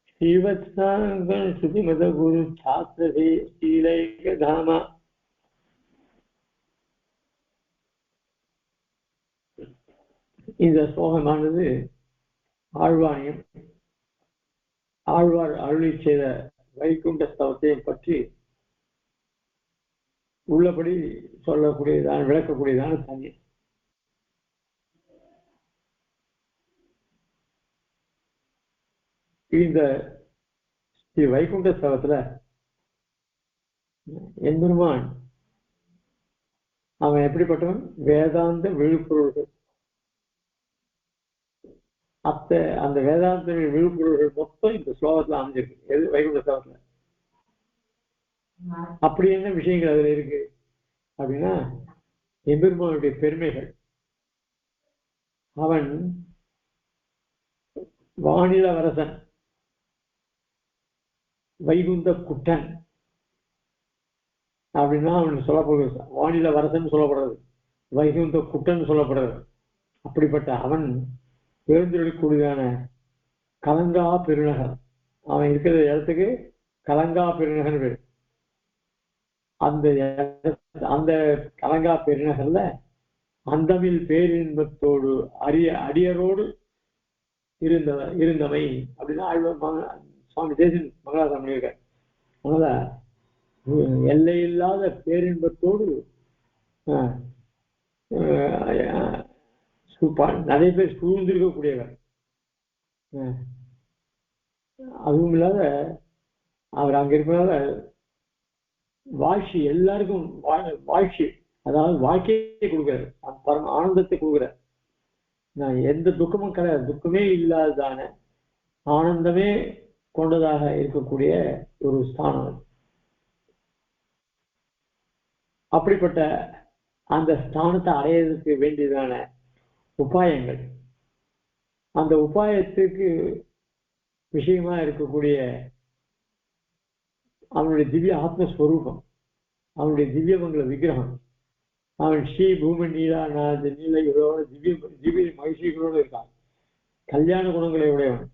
ஸ்ரீவத்சாங்கம் ஸ்ருதிமத குரு சாத்திர சீலைகதாமா. இந்த ஸ்லோகமானது ஆழ்வானையும் ஆழ்வார் அருளி செய்த வைகுண்ட ஸ்தவத்தையும் பற்றி உள்ளபடி சொல்லக்கூடியதான விளக்கக்கூடியதான தனி. இந்த ஸ்ரீ வைகுண்ட ஸ்தவத்துல எம்பெருமான் அவன் எப்படிப்பட்டவன்? வேதாந்த விழுப்பொருள்கள், அந்த வேதாந்த விழுப்பொருள்கள் மொத்தம் இந்த ஸ்லோகத்துல அமைஞ்சிருக்கு. எது வைகுண்ட ஸ்தவத்துல அப்படி என்ன விஷயங்கள் அதுல இருக்கு அப்படின்னா, எம்பெருமானுடைய பெருமைகள். அவன் வானில வரசன், வைகுந்த குட்டன் அப்படின்னா அவன் சொல்லப்படுறது. வானில வரசன் சொல்லப்படுறது, வைகுந்த குட்டன் சொல்லப்படுறது. அப்படிப்பட்ட அவன் எழுந்திருக்கக்கூடியதான கலங்கா பெருநகர். அவன் இருக்கிற இடத்துக்கு கலங்கா பெருநகர் பேர். அந்த கலங்கா பெருநகர்ல அந்தமில் பேரின்பத்தோடு அடியரோடு இருந்தவை அப்படின்னா சுவாமி தேசிகன் மங்களாசாமி இருக்கார். அதனால எல்லையில்லாத பேரின்பத்தோடு நிறைய பேர் சூழ்ந்திருக்கக்கூடியவர். அதுவும் இல்லாத அவர் அங்க இருக்கிறதால வாழ்ச்சி எல்லாருக்கும் வாழ்ச்சி, அதாவது வாழ்க்கையை கொடுக்குறாரு, பரம ஆனந்தத்தை கொடுக்குறாரு. நான் எந்த துக்கமும் கிடையாது, துக்கமே இல்லாததான ஆனந்தமே கொண்டதாக இருக்கக்கூடிய ஒரு ஸ்தானம். அப்படிப்பட்ட அந்த ஸ்தானத்தை அடையிறதுக்கு வேண்டியதான உபாயங்கள், அந்த உபாயத்துக்கு விஷயமா இருக்கக்கூடிய அவனுடைய திவ்ய ஆத்மஸ்வரூபம், அவனுடைய திவ்யமங்கல விக்கிரகம், அவன் ஸ்ரீ பூமி நீலாநாத நீலைகளோட திவ்ய மகிழ்ச்சிகளோடு இருக்கான், கல்யாண குணங்களை உடையவன்.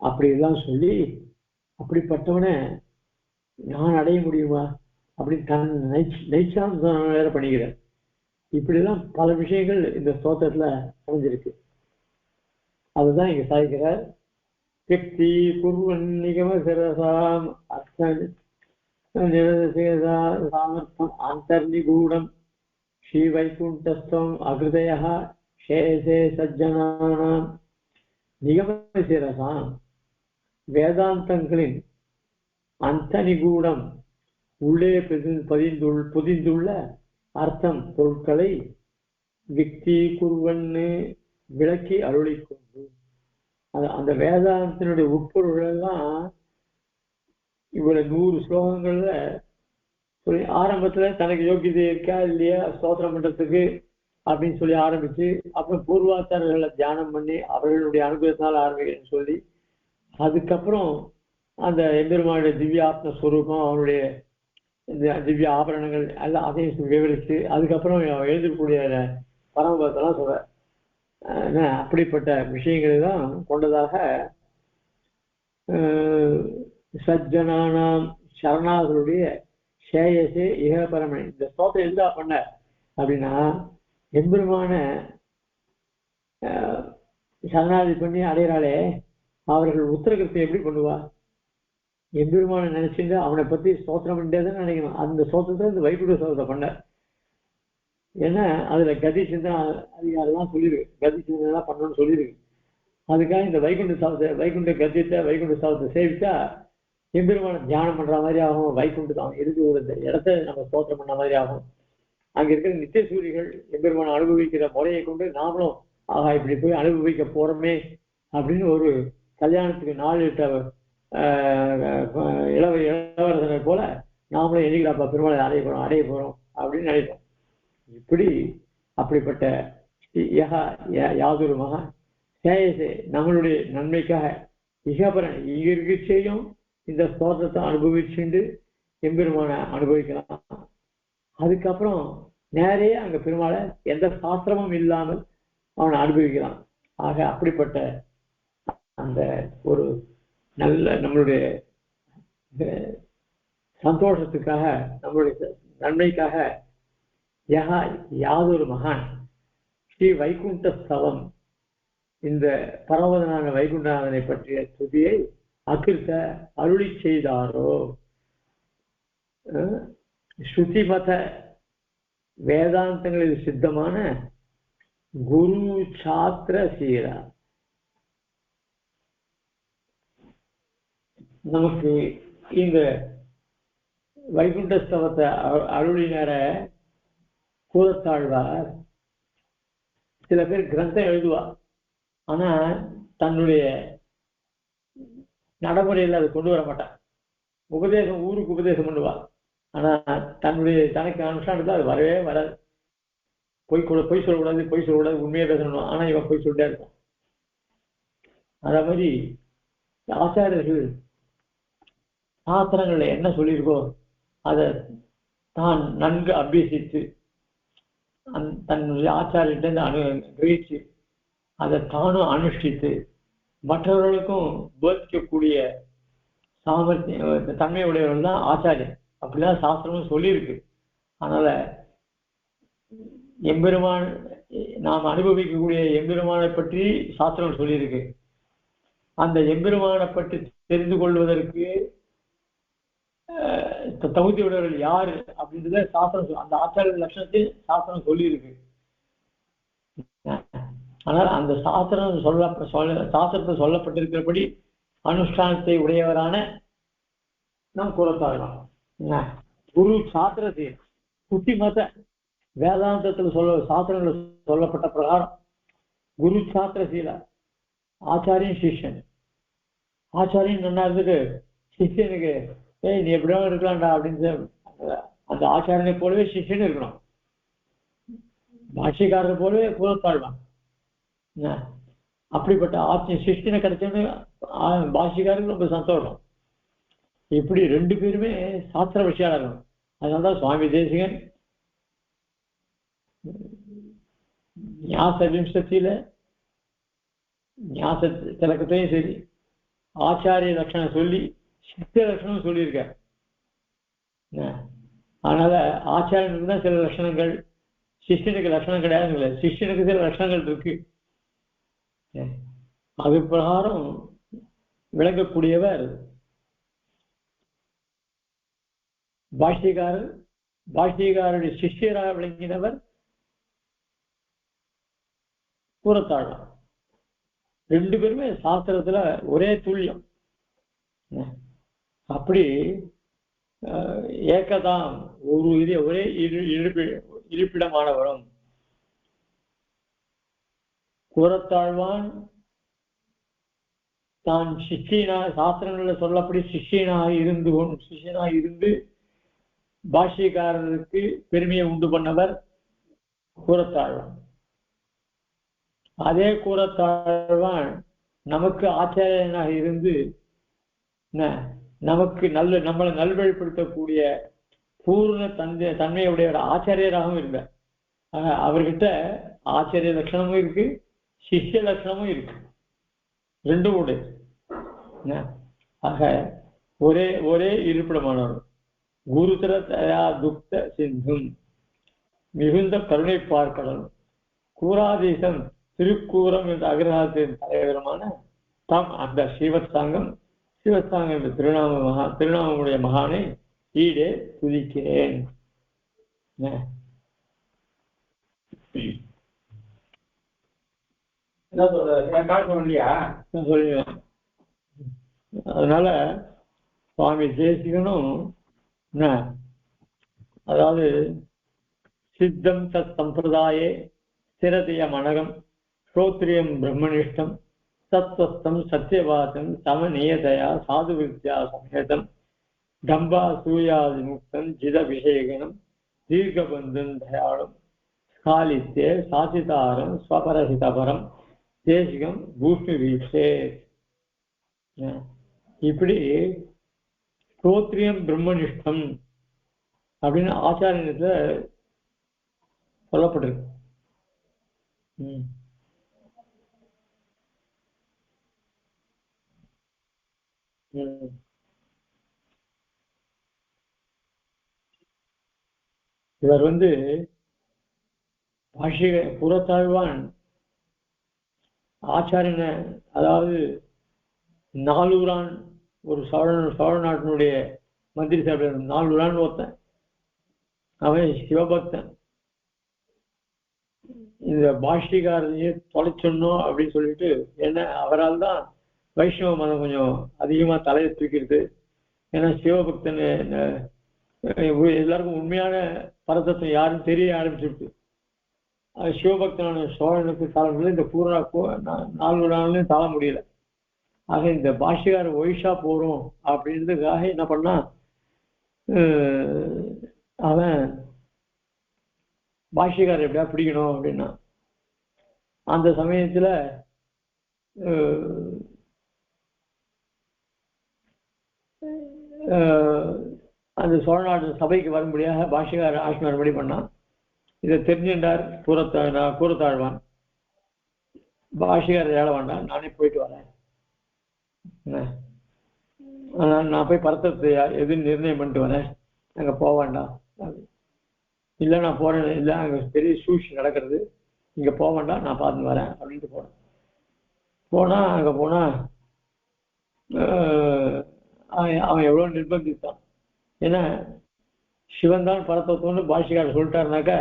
அப்படி எல்லாம் சொல்லி அப்படிப்பட்டவனை நான் அடைய முடியுமா அப்படின்னு தன் நைச்சாந்தம் வேற பண்ணிக்கிறார். இப்படிலாம் பல விஷயங்கள் இந்த ஸ்தோத்திரத்துல அமைஞ்சிருக்கு. அதுதான் இங்க சாதிக்கிறார். விக்தி குர்வன் நிகம சிரசாம் சாமர்த்தம் அந்தர்நிகூடம் ஸ்ரீ வைகுண்டஸ்தம் அகிருதயः சேசே சஜ்ஜனானாம். நிகம சிரசாம் வேதாந்தங்களின் அந்த நிகூடம் உள்ளே பொதிந்துள்ள அர்த்தம் பொருட்களை விக்தி குர்வன்னு விளக்கி அருளி கொண்டு அந்த வேதாந்தத்தினுடைய உட்பொருள் எல்லாம் இவ்வளவு 100 ஸ்லோகங்கள்ல சொல்லி ஆரம்பத்துல தனக்கு யோகியதை இருக்கா இல்லையா ஸ்தோத்திரம் பண்றதுக்கு அப்படின்னு சொல்லி ஆரம்பிச்சு, அப்புறம் பூர்வாச்சாரர்களை தியானம் பண்ணி அவர்களுடைய அனுகிரகத்தினால ஆரம்பிக்கிறேன்னு சொல்லி, அதுக்கப்புறம் அந்த எம்பெருமானுடைய திவ்ய ஆத்மஸ்வரூபம், அவனுடைய இந்த திவ்ய ஆபரணங்கள் எல்லாம் அதையும் விவரித்து அதுக்கப்புறம் எழுதக்கூடிய பரமபதத்தெல்லாம் சொல்ற. அப்படிப்பட்ட விஷயங்களை தான் கொண்டதாக சஜ்ஜனானாம் சரணாகளுடைய சேயசே இகபரமன். இந்த ஸ்தோத்திரம் எதுக்கா பண்ண அப்படின்னா, எம்பெருமான சரணாதி பண்ணி அடைகிறாளே அவர்கள் உத்தரகத்தை எப்படி பண்ணுவா? எம்பெருமான நினைச்சுட்டு அவனை பத்தி ஸ்தோத்திரம் பண்ணிட்டேதான் நினைக்கணும். அந்த ஸ்தோத்திரத்தை இந்த வைகுண்ட ஸ்தோத்திரத்தை பண்ண. ஏன்னா அதுல கதி சிந்தனை அதிகாரம் சொல்லியிருக்கு, கதி சிந்தனை பண்ணணும்னு சொல்லியிருக்கு. அதுக்காக இந்த வைகுண்ட ஸ்தவத்தை, வைகுண்ட கத்தியத்தை, வைகுண்ட ஸ்தவத்தை சேவிச்சா எம்பெருமான தியானம் பண்ற மாதிரி ஆகும். வைகுண்டம் இருக்கு ஒரு இடத்த நம்ம ஸ்தோத்திரம் பண்ண மாதிரி ஆகும். அங்க இருக்கிற நித்திய சூரிகள் எம்பெருமான அனுபவிக்கிற முறையை கொண்டு நாமளும் ஆகா இப்படி போய் அனுபவிக்க போறோமே அப்படின்னு ஒரு கல்யாணத்துக்கு நாள் இட்ட இளவரசனை போல நாமளும் என்னைக்கு பெருமாளை அடைய போறோம் அப்படின்னு நினைப்போம். இப்படி அப்படிப்பட்ட யாதொரு மகா சேயசே நம்மளுடைய நன்மைக்காக இகபரன் இங்கிருக்கு செய்யும் இந்த ஸ்தோத்திரத்தை அனுபவிச்சுண்டு எம்பெருமான அனுபவிக்கலாம். அதுக்கப்புறம் நேரையே அங்க பெருமாளை எந்த சாஸ்திரமும் இல்லாமல் அவனை அனுபவிக்கலாம். ஆக அப்படிப்பட்ட அந்த ஒரு நல்ல நம்மளுடைய சந்தோஷத்துக்காக, நம்மளுடைய நன்மைக்காக யாதொரு மகான் ஸ்ரீ வைகுண்ட ஸ்தவம், இந்த பரமதனான வைகுண்டநாதனை பற்றிய துதியை அகிர்த்த அருளி செய்தாரோ. ஸ்ருதிமத வேதாந்தங்களில் சித்தமான குரு சாத்திர சீரா. நமக்கு இந்த வைகுண்ட ஸ்தவத்தை அருளினர கூறத்தாழ்வார் சில பேர் கிரந்தம் எழுதுவார், ஆனா தன்னுடைய நடைமுறையில் அதை கொண்டு வர மாட்டான். உபதேசம் ஊருக்கு உபதேசம் பண்ணுவா, ஆனா தன்னுடைய தனக்கு அனுஷ்டானத்தில் அது வரவே வராது. பொய் சொல்லக்கூடாது, உண்மையை பேசணும். ஆனா இவன் பொய் சொல்லிட்டே இருப்பான். அதே மாதிரி ஆச்சாரியர்கள் சாஸ்திரங்கள்ல என்ன சொல்லியிருக்கோ அதை தான் நன்கு அபியசித்து தன்னுடைய ஆச்சாரியர்கிட்ட கிரகிச்சு அதை தானும் அனுஷ்டித்து மற்றவர்களுக்கும் போதிக்கக்கூடிய சாமர்த்தியம் தன்மை உடையவர்கள் தான் ஆச்சாரியன். அப்படிதான் சாஸ்திரமும் சொல்லியிருக்கு. அதனால எம்பெருமான் நாம் அனுபவிக்கக்கூடிய எம்பெருமானை பற்றி சாஸ்திரம் சொல்லியிருக்கு. அந்த எம்பெருமானை பற்றி தெரிந்து கொள்வதற்கு தகுதி உடையவர்கள் யாரு அப்படின்றத சாஸ்திரம், அந்த ஆச்சாரிய லட்சணத்தில் சாஸ்திரம் சொல்லியிருக்கு. ஆனால் அந்த சாஸ்திரத்தை சொல்லப்பட்டிருக்கிறபடி அனுஷ்டானத்தை உடையவரான நாம் கூறத்தாகலாம். குரு சாத்திரத்தை குட்டி மத வேதாந்தத்தில் சாஸ்திரங்கள் சொல்லப்பட்ட பிரகாரம் குரு சாத்திர சீலா, ஆச்சாரியன் சிஷ்யன். ஆச்சாரியன் நல்லா இருந்துட்டு சிஷ்யனுக்கு நீ எப்படியோ இருக்கலாம்டா அப்படின்னு அந்த ஆச்சாரியனை போலவே சிஷ்யன் இருக்கணும். பாஷ்யக்காரர் போலவே கூறத்தாழ்வான். அப்படிப்பட்ட சிஷ்யனை கிடைச்சோன்னு பாஷ்யக்காரருக்கு ரொம்ப சந்தோஷம். இப்படி ரெண்டு பேருமே சாஸ்திர விஷயம் இருக்கணும். அதனால்தான் சுவாமி தேசிகன் ஞாச விம்சத்தில ஞாச திலக்கத்தையும் சரி ஆச்சாரிய லட்சணம் சொல்லி சித்த லட்சணம் சொல்லியிருக்கார். அதனால ஆச்சாரியனுக்கு தான் சில லட்சணங்கள், சிஷ்யனுக்கு லட்சணம் கிடையாதுங்கள. சிஷ்யனுக்கு சில லட்சணங்கள் இருக்கு. அது பிரகாரம் விளங்கக்கூடியவர் பாஷ்யக்காரர். பாஷ்யக்காரருடைய சிஷ்யராக விளங்கினவர் கூறத்தாழ்வார். ரெண்டு பேருமே சாஸ்திரத்துல ஒரே துல்லியம். அப்படி ஏக்கதான் ஒரே இருப்பிடமானவரும் கூறத்தாழ்வான் தான் சாஸ்திரங்களில் சொல்லப்படி சிஷ்யனாக இருந்து பாஷ்யக்காரருக்கு பெருமையை உண்டு பண்ணவர் கூறத்தாழ்வான். அதே கூறத்தாழ்வான் நமக்கு ஆச்சாரியனாக இருந்து நமக்கு நம்மளை நல்வழிப்படுத்தக்கூடிய பூர்ண தன்மையுடைய ஆச்சாரியராகவும் இருந்தார். அவர்கிட்ட ஆச்சாரிய லட்சணமும் இருக்கு, சிஷ்ய லட்சணமும் இருக்கு, ரெண்டும் உண்டு. ஆக ஒரே ஒரே இருப்பிடமானவர். குருதர தயா துக்த சிந்தும் மிகுந்த கருணை பார்க்கடல் கூராதீசம் திருக்கூரம் என்ற அக்ரஹாரத்தின் தலைவருமான தாம் அந்த சிவஸ்தாங்கம் என்ற திருநாமமுடைய மகானை ஈடே துதிக்கிறேன். சொல்லுவேன். அதனால சுவாமி தேசிகனும் அதாவது சித்தம் தத் சம்பிரதாயே ஸ்திரதிய மனகம் ஸ்ரோத்ரியம் பிரம்மனிஷ்டம் தத்வஸ்தம் சத்தியவாதம் சமநியதயா சாது வித்யா சமேதம் டம்பா சூயாதி முக்தம் ஜித விஷயகனம் தீர்க்கபந்தன் தயாளம் ஸ்காலித்தே சாசிதாரம் ஸ்வபரஹிதபரம் தேசிகம் பூஷ்ணு வீசே. இப்படி ஸ்ரோத்ரியம் பிரம்மனிஷ்டம் அப்படின்னு ஆச்சாரியத்துல சொல்லப்பட்டிருக்கு. இவர் புறத்தாழ்வான் ஆச்சாரியனை, அதாவது நாலூரான், ஒரு சோழ நாட்டினுடைய மந்திரி சபை நாலூரான் ஒருத்தன், அவன் சிவபக்தன். இந்த பாஷ்யக்காரனையே தொலைச்சொன்னோம் அப்படின்னு சொல்லிட்டு, ஏன்னா அவரால் தான் வைஷ்ணவ மதம் கொஞ்சம் அதிகமா தலையை தூக்கிடுது. ஏன்னா சிவபக்தன் எல்லாருக்கும் உண்மையான பரதத்தை யாரும் தெரிய ஆரம்பிச்சிருக்கு. சிவபக்தனான சோழனுக்கு தாழ முடியல, இந்த நாலு நாள்லயும் தாழ முடியல. ஆக இந்த பாஷ்யக்கார ஒய்ஷா போறோம் அப்படின்றதுக்காக என்ன பண்ணா, அவன் பாஷ்யக்காரர் எப்படியா பிடிக்கணும் அப்படின்னா, அந்த சமயத்துல அந்த சோழ நாட்டு சபைக்கு வரும்படியாக பாஷ்யக்காரர் ஆசிரியர் படி பண்ணான். இதை தெரிஞ்சின்றார் கூறத்தாழ்வான். பாஷ்யக்காரர் ஏழ வேண்டாம், நானே போயிட்டு வரேன், நான் போய் பரத்தத்தை எதுன்னு நிர்ணயம் பண்ணிட்டு வரேன், அங்க போக வேண்டாம். இல்லை நான் போறேன், இல்லை அங்க பெரிய சூழ்ச்சி நடக்கிறது, இங்க போக வேண்டாம், நான் பார்த்து வரேன் அப்படின்ட்டு போனா அங்க போனா அவன் எவ்வளவு நிர்பந்தித்தான். ஏன்னா சிவன் தான் பரத்தத்துவம்னு பாஷ்யக்காரர் சொல்லிட்டாருனாக்கா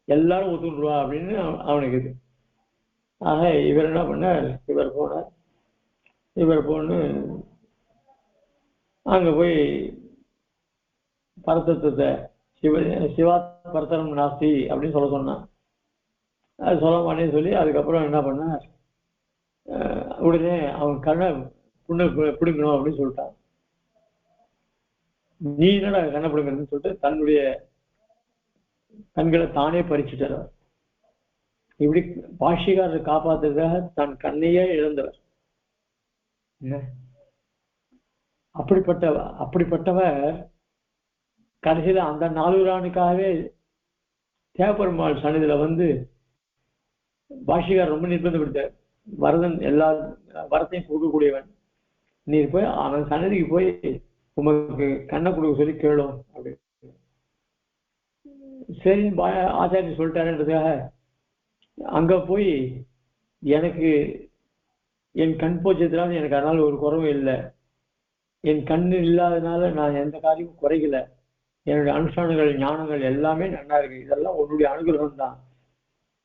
எல்லாரும் ஒத்துண்டுருவா அப்படின்னு அவனுக்கு இது. ஆக இவர் என்ன பண்ணார், இவர் போன்னு அங்க போய் பரத்தத்துவத்தை சிவா பரத்தரம் நாஸ்தி அப்படின்னு சொல்ல சொன்னான். அது சொல்ல மாட்டேன்னு சொல்லி அதுக்கப்புறம் என்ன பண்ண, உடனே அவன் கண்ணை பிடுங்கணும் அப்படின்னு சொல்லிட்டான். நீ என்னடா கண்ணை பிடுங்கிறதுன்னு சொல்லிட்டு தன்னுடைய கண்களை தானே பறிச்சுட்டார். இப்படி பாஷ்யக்காரரை காப்பாத்துறதுக்காக தன் கண்ணையே இழந்தவர். அப்படிப்பட்டவர் கடைசியில அந்த நாலூரானுக்காகவே தேவபெருமாள் சன்னிதியில பாஷ்யக்காரர் ரொம்ப நிர்பந்தப்படுத்தார். வரதன் எல்லா வரத்தையும் கொடுக்கக்கூடியவன், நீர் போய் அவன் சன்னதிக்கு போய் உமக்கு கண்ணை கொடுக்க சொல்லி கேளும் அப்படின்னு. சரி ஆச்சாரியன் சொல்லிட்டாருன்றதுக்காக அங்க போய், எனக்கு என் கண் போச்சதுனால எனக்கு அதனால ஒரு குறவும் இல்லை, என் கண்ணு இல்லாததுனால நான் எந்த காரியமும் குறைக்கல, என்னுடைய அனுஷ்டானங்கள் ஞானங்கள் எல்லாமே நல்லா இருக்கு, இதெல்லாம் உன்னுடைய அனுகிரகம் தான்.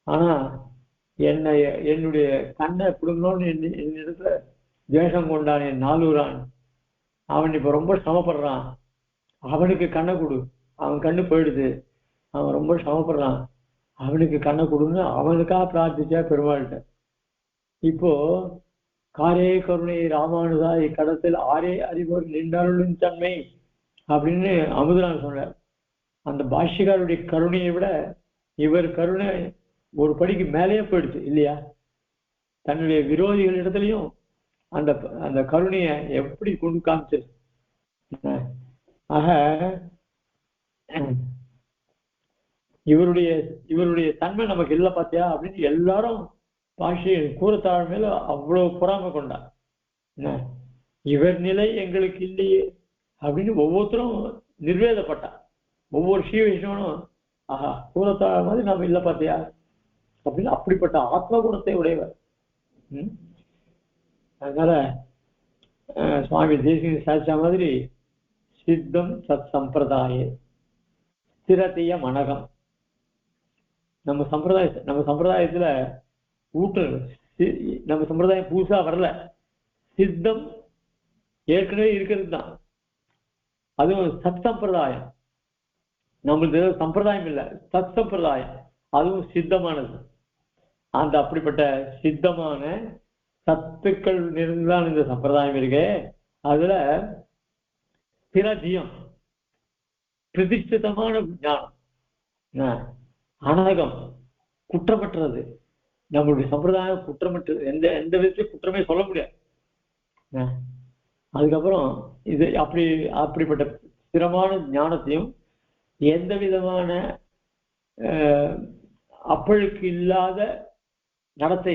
ஆனா என்னுடைய கண்ணை பிடுங்கணும்னு என்னிடத்துல துவேஷம் கொண்டான் என் நாலூரான், அவன் இப்ப ரொம்ப சிரமப்படுறான், அவனுக்கு கண்ணை கொடு, அவன் கண்ணு போயிடுது, அவன் ரொம்ப சிரமப்படுறான், அவனுக்கு கண்ணை கொடுன்னு அவனுக்காக பிரார்த்திச்சா பெருமாள்கிட்ட. இப்போ காரே கருணை ராமானுதா இக்கடத்தில் ஆரே அறிவோர் நின்றருளின் தன்மை அப்படின்னு அமுதனார் சொன்னார். அந்த பாஷ்யக்காருடைய கருணையை விட இவர் கருணை ஒரு படிக்கு மேலேயே போயிடுச்சு இல்லையா. தன்னுடைய விரோதிகள் இடத்துலையும் அந்த அந்த கருணைய எப்படி கொண்டு காமிச்சு. ஆக இவருடைய இவருடைய தன்மை நமக்கு இல்லை பார்த்தியா அப்படின்னு எல்லாரும் பாஷையை கூறத்தாழ் மேல அவ்வளவு பொறாமை கொண்டா. இவர் நிலை எங்களுக்கு இல்லையே அப்படின்னு ஒவ்வொருத்தரும் நிர்வேதப்பட்டா. ஒவ்வொரு ஸ்ரீ வைஷ்ணவனும் ஆஹா கூறத்தாழ மாதிரி நாம இல்லை பார்த்தியா அப்படின்னு அப்படிப்பட்ட ஆத்ம குணத்தை உடையவர். அதனால சுவாமி தேசிக சாட்சா மாதிரி சித்தம் சத் சம்பிரதாய ஸ்திரத்தைய மனகம். நம்ம சம்பிரதாயத்துல ஊட்டுறது, நம்ம சம்பிரதாயம் புதுசா வரல, சித்தம் ஏற்கனவே இருக்கிறது தான். அதுவும் சத் சம்பிரதாயம், நம்மளுக்கு சம்பிரதாயம் இல்லை, சத் சம்பிரதாயம், அதுவும் சித்தமானது. அந்த அப்படிப்பட்ட சித்தமான சத்துக்கள் நிறைந்துதான் இந்த சம்பிரதாயம் இருக்கு. அதுல பிரதியம் பிரதிஷ்டிதமான ஞானம், அனகம் குற்றமற்றது. நம்மளுடைய சம்பிரதாயம் குற்றமற்றது, எந்த விதத்திலும் குற்றமே சொல்ல முடியாது. அதுக்கப்புறம் இது அப்படிப்பட்ட ஸ்திரமான ஞானத்தையும் எந்த விதமான அப்பழுக்கு இல்லாத நடத்தை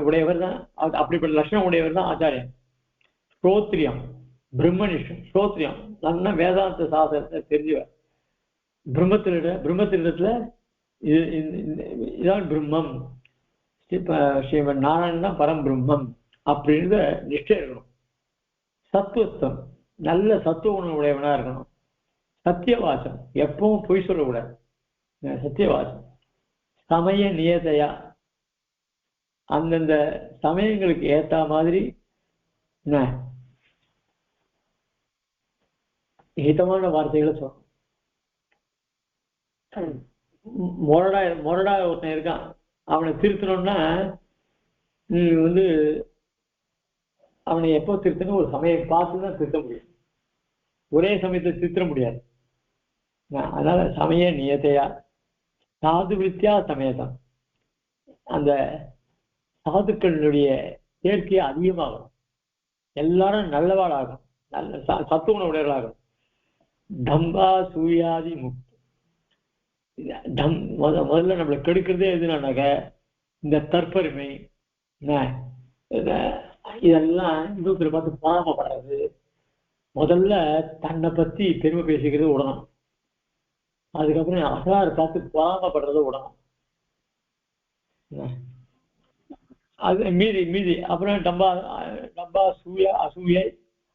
உடையவர் தான், அப்படிப்பட்ட லட்சணம் உடையவர் தான் ஆச்சாரியன். ஸ்ரோத்ரியம் பிரம்மனிஷம், ஸ்ரோத்ரியம் நல்ல வேதாந்த சாஸ்திரத்தை தெரிஞ்சவர். பிரம்மத்தினிடத்துல இதான் பிரம்மம், ஸ்ரீமன் நாராயணன் தான் பரம் பிரம்மம் அப்படின்றத நிஷ்டை இருக்கணும். சத்துவத்தம் நல்ல சத்துவ குணம் உடையவனா இருக்கணும். சத்தியவாசம் எப்பவும் பொய் சொல்லக்கூடாது, சத்தியவாசம். சமய நியதையா அந்தந்த சமயங்களுக்கு ஏத்த மாதிரி ஹிதமான வார்த்தைகளை சொல்லணும். மொரடா ஒருத்தன் இருக்கான், அவனை திருத்தணும்னா நீ அவனை எப்போ திருத்தணும், ஒரு சமயம் பார்த்துதான் திருத்த முடியும், ஒரே சமயத்தை திருத்த முடியாது. அதனால சமய நியதையா சாது வித்தியா சமயத்தான், அந்த சாதுக்களுடைய சேர்க்கையை அதிகமாகும், எல்லாரும் நல்லவாளாகும், நல்ல சத்துவ உடையவர்களாகும். தம்பா சூயாதி முக்தி, முதல்ல நம்மளை கெடுக்கிறதே எதுனாக்க இந்த தற்பெருமை, இதெல்லாம் இன்னொருத்தரை பார்த்து பொறாமப்படுறது. முதல்ல தன்னை பத்தி பெருமை பேசிக்கிறது விடணும், அதுக்கப்புறம் அசாரை பார்த்து பொறாமப்படுறத விடணும். அது மீதி அப்புறம் டம்பா அசூயை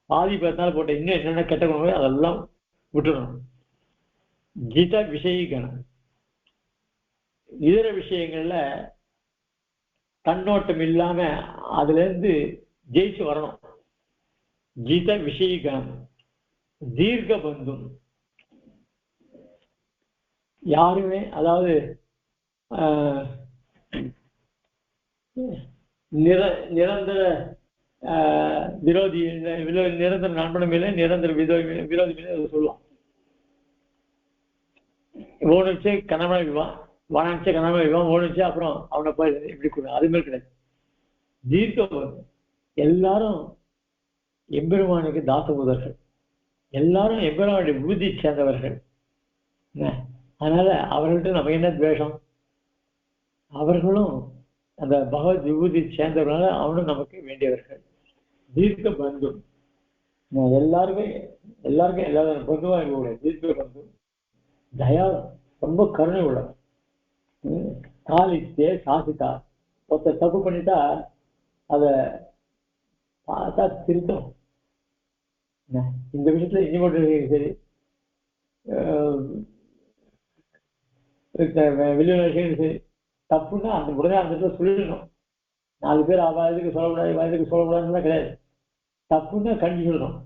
ஆதி பேர்னால போட்ட இன்னும் என்னென்ன கெட்ட குணங்களோ அதெல்லாம் விட்டுடணும். ஜித விஷயிகணம், இதர விஷயங்கள்ல கண்ணோட்டம் இல்லாம அதுல இருந்து ஜெயிச்சு வரணும். ஜித விஷயிகணம். தீர்க்க பந்தும், யாருமே அதாவது நிரந்தர விரோதி, நிரந்தர நண்பனும் இல்லை, நிரந்தர விரோதி சொல்லுவான். ஓடிச்சு கணவனை விவான், வானிச்ச கணவனை விவான், ஓடிச்சு அப்புறம் அவனை போய் இப்படி கொடுங்க, அது மாதிரி கிடையாது. தீர்க்க எல்லாரும் எம்பெருமானுக்கு தாசபூதர்கள், எல்லாரும் எம்பெருமானுடைய பூதி சேர்ந்தவர்கள். அதனால அவர்கள்ட்ட நமக்கு என்ன துவேஷம், அவர்களும் அந்த பகவத் விபூதி சேர்ந்தவர்களால அவனும் நமக்கு வேண்டியவர்கள். தீர்க்க பந்து, எல்லாருமே எல்லாரும் பொதுவாக இருக்கக்கூடிய தீர்க்க பந்து. தயாளம், ரொம்ப கருணை உள்ளவர். காலித்தே சாசித்தா, ஒருத்தர் தப்பு பண்ணிட்டா அதை பார்த்தா திருத்தம். இந்த விஷயத்துல இனி மட்டும் சரி, வெளியுறவு சரி, தப்புன்னா அந்த உடனே அந்த இடத்துல சொல்லிடணும். 4 பேர் வயதுக்கு சொல்லக்கூடாது, வயதுக்கு சொல்லக்கூடாதுன்னு கிடையாது. தப்புன்னா கண்டிச்சு சொல்லணும்,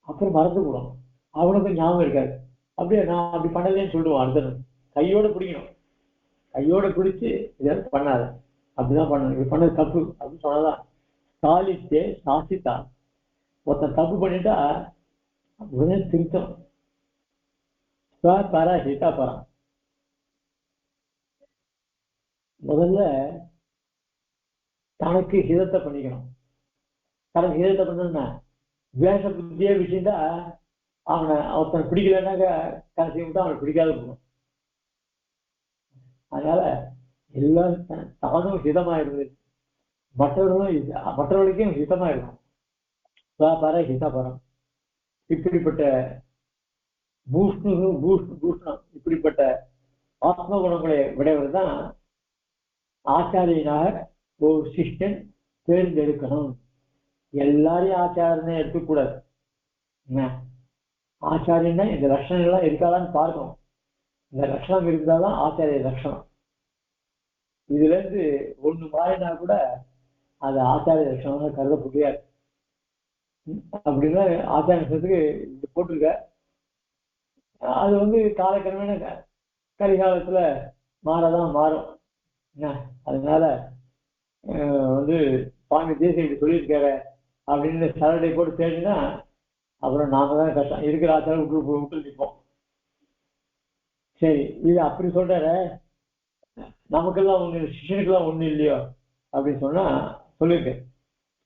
அப்புறம் மறந்து கூடும், அவனுக்கும் ஞாபகம் இருக்காது. அப்படியே நான் அப்படி பண்ணலேன்னு சொல்லிடுவோம். அடுத்த கையோட பிடிக்கணும், கையோட பிடிச்சு இதெல்லாம் பண்ணாத, அப்படிதான் பண்ணணும், இது பண்ணது தப்பு அப்படின்னு சொன்னதான். காலித்தே சாசித்தா, ஒருத்தன் தப்பு பண்ணிட்டா உடனே திருத்தம். பரா ஹிதா பரம், முதல்ல தனக்கு ஹிதத்தை பண்ணிக்கணும். கடன் இதயத்தை பண்ணா வேஷ புத்தியே விஷயந்தா ஒருத்தனை பிடிக்கலன்னாக்க கடைசி விட்டு அவனை பிடிக்காத போகணும். அதனால எல்லாம் தானும் ஹிதமா இருந்தது, மற்றவர்களுக்கும் ஹிதமா இருக்கும். பர ஹிதபரம் இப்படிப்பட்ட பூஷ்ணம் இப்படிப்பட்ட ஆத்ம குணங்களை விடையவர் தான் ஆச்சாரியனாக ஒரு சிஷ்டன் தேர்ந்தெடுக்கணும். எல்லாரையும் ஆச்சாரியனை எடுக்கக்கூடாது. ஆச்சாரியன்னா இந்த லட்சணம் எல்லாம் இருக்காதான்னு பார்க்கணும். இந்த லட்சணம் இருந்தாதான் ஆச்சாரிய லட்சணம். இதுல இருந்து ஒண்ணு மாறினா கூட அது ஆச்சாரிய லட்சணம் கருத முடியாது. அப்படின்னா ஆச்சாரியத்துக்கு இது போட்டிருக்க. அது காலக்கிழமை கரிகாலத்துல மாறதான் மாறும். அதனால சுவாமி தேசியம் இப்படி சொல்லியிருக்காரு அப்படின்னு சரடை போட்டு தேடினா அப்புறம் நாம தான் கஷ்டம். இருக்கிற ஆச்சாரம் விட்டு நிற்போம். சரி, இது அப்படி சொல்றார, நமக்கெல்லாம் ஒண்ணு சிஷனுக்கெல்லாம் ஒண்ணு இல்லையோ அப்படின்னு சொன்னா சொல்லியிருக்கேன்.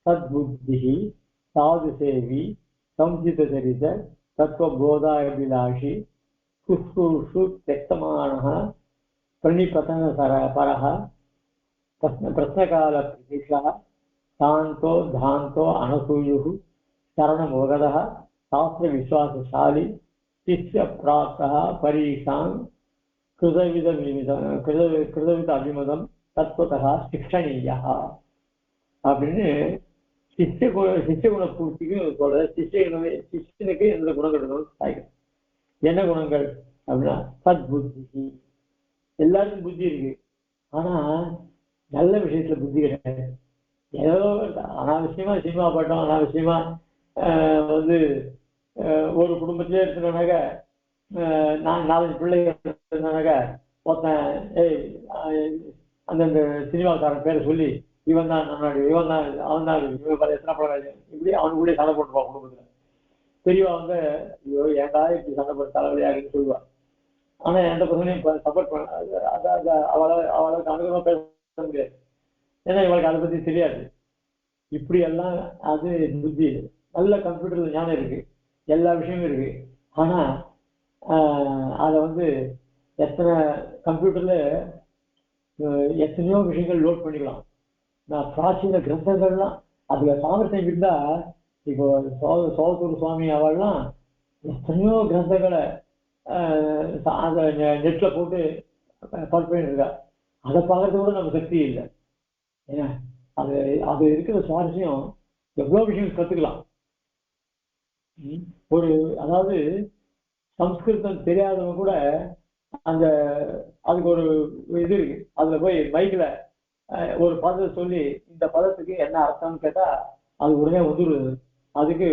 சத் புத்தி சாது சேவி சம்சித சரித தத்துவ போதாபிலாஷி சுஷ்ரூஷு தெக்தமான பிரணிபதன பரஹ பிரஸ்னகால பிரதீஷா சாந்தோ தாந்தோ அனசூயு சரணமோகதः சாஸ்திர விஸ்வாசசாலி சிஷ்ய பிராப்தः பரீஷாம் கிருதவித அபிமதம் தத்துவதः சிக்ஷணீயः அப்படின்னு சிஷ்ய குண பூர்த்திக்கு சொல்ற. சிஷ்யனுக்கு எந்த குணங்கள் இருக்கணும்? என்ன குணங்கள் அப்படின்னா சத் புத்தி. எல்லாருக்கும் புத்தி இருக்கு, ஆனா நல்ல விஷயத்துல புத்தி கிடையாது. ஏதோ அனாவசியமா சினிமா பாட்டம், அனாவசியமா ஒரு குடும்பத்திலே இருக்கணும்னாக்க, நான் 4 பிள்ளைகள் இருந்தானாக்க ஒருத்தன் அந்தந்த சினிமாக்காரன் பேரை சொல்லி இவன் தான் நன்னாடி, இவன் தான் அவன் தான் எத்தனை படம் இப்படி அவனுக்குள்ளே சண்டை போட்டுருவான் குடும்பத்துல. பெரியவா ஐயோ ஏன்டா இப்படி சண்டை போட்டு தலைவலியாருன்னு சொல்லுவான். ஆனா எந்த பசங்களையும் சப்போர்ட் பண்ண அவளுக்கு அனுகூலமா பேச முடியாது, ஏன்னா இவளுக்கு அதை பத்தி தெரியாது. இப்படி எல்லாம் அது புத்தி. நல்ல கம்ப்யூட்டர்ல ஞானம் இருக்கு, எல்லா விஷயமும் இருக்கு, ஆனா அதை எத்தனை கம்ப்யூட்டர்ல எத்தனையோ விஷயங்கள் லோட் பண்ணிக்கலாம். நான் பிராச்சீன கிரந்தங்கள்லாம் அதுல சாமர்த்தியம் இருந்தா, இப்போ சோழத்தூர் சுவாமி அவள்லாம் எத்தனையோ கிரந்தங்களை அதை நெட்ல போட்டு பண்ணிட்டு இருக்கா. அதை பார்க்கறது கூட நம்ம சக்தி இல்லை. ஏன்னா அது இருக்கிற சுவாரஸ்யம் எவ்வளவு விஷயம் கத்துக்கலாம். அதாவது சம்ஸ்கிருதம் தெரியாதவங்க கூட அதுக்கு ஒரு இது இருக்கு. அதுல போய் மைக்ல ஒரு பதத்தை சொல்லி இந்த பதத்துக்கு என்ன அர்த்தம்னு கேட்டா அது உடனே வந்துடுது. அதுக்கு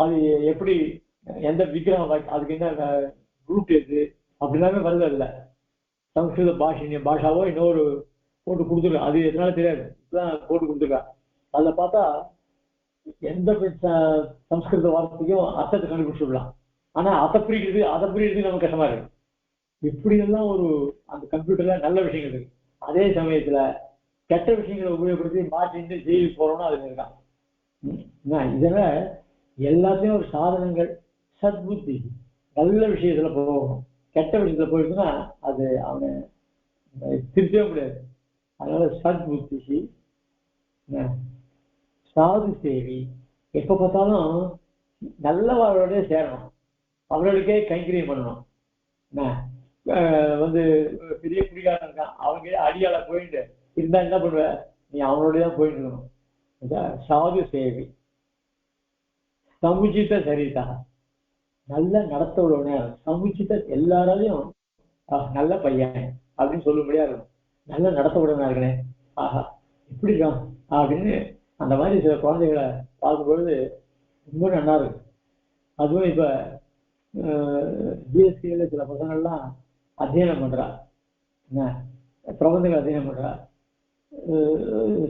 அது எப்படி, எந்த விக்கிரகம், அதுக்கு என்ன ரூட் எது அப்படின்னாமே வருது. இல்லை சம்ஸ்கிருத பாஷாவோ இன்னொரு போட்டு கொடுத்துருக்கா, அது எதனால தெரியாது, இப்பதான் போட்டு கொடுத்துருக்கா. அதில் பார்த்தா எந்த சம்ஸ்கிருத வார்த்தைக்கும் அர்த்தத்தை கண்டுபிடிச்சிடலாம். ஆனா அதை புரியுறதுக்கு நமக்கு கஷ்டமா இருக்கு. இப்படி எல்லாம் அந்த கம்ப்யூட்டர்ல நல்ல விஷயங்கள் இருக்கு. அதே சமயத்துல கெட்ட விஷயங்களை உபயோகப்படுத்தி மாற்றிட்டு ஜெயிலுக்கு போறோம்னா அது இருக்கான். இதெல்லாம் எல்லாத்தையும் ஒரு சாதனங்கள். சத்புத்தி நல்ல விஷயத்துல போகணும், கெட்ட விஷயத்துல போயிடுச்சுன்னா அது அவனை திருத்தவே முடியாது. அதனால சத்புத்தி சாது சேவி, எப்ப பார்த்தாலும் நல்லவர்களோட சேரணும், அவர்களுக்கே கைங்கரியம் பண்ணணும். பெரிய குடிகாரன் இருக்கான், அவங்க அடியால போயிட்டு இருந்தா என்ன பண்ணுவ, நீ அவனோடதான் போயிட்டு இருக்கணும். சாது சேவி சமுச்சித சரிதா, நல்ல நடத்த உள்ளவன. சமுச்சித எல்லாராலையும் நல்ல பையன் அப்படின்னு சொல்லும்படியா இருக்கணும். நல்ல நடத்த உடனே இருக்கனே, ஆஹா இப்படி இருக்கான் அப்படின்னு அந்த மாதிரி சில குழந்தைகளை பார்க்கும்பொழுது ரொம்ப நல்லா இருக்கு. அதுவும் இப்ப பிஎஸ்சியில சில பசங்கள்லாம் அத்தியனம் பண்றா, பிரபந்தங்கள் அத்தியனம் பண்றா,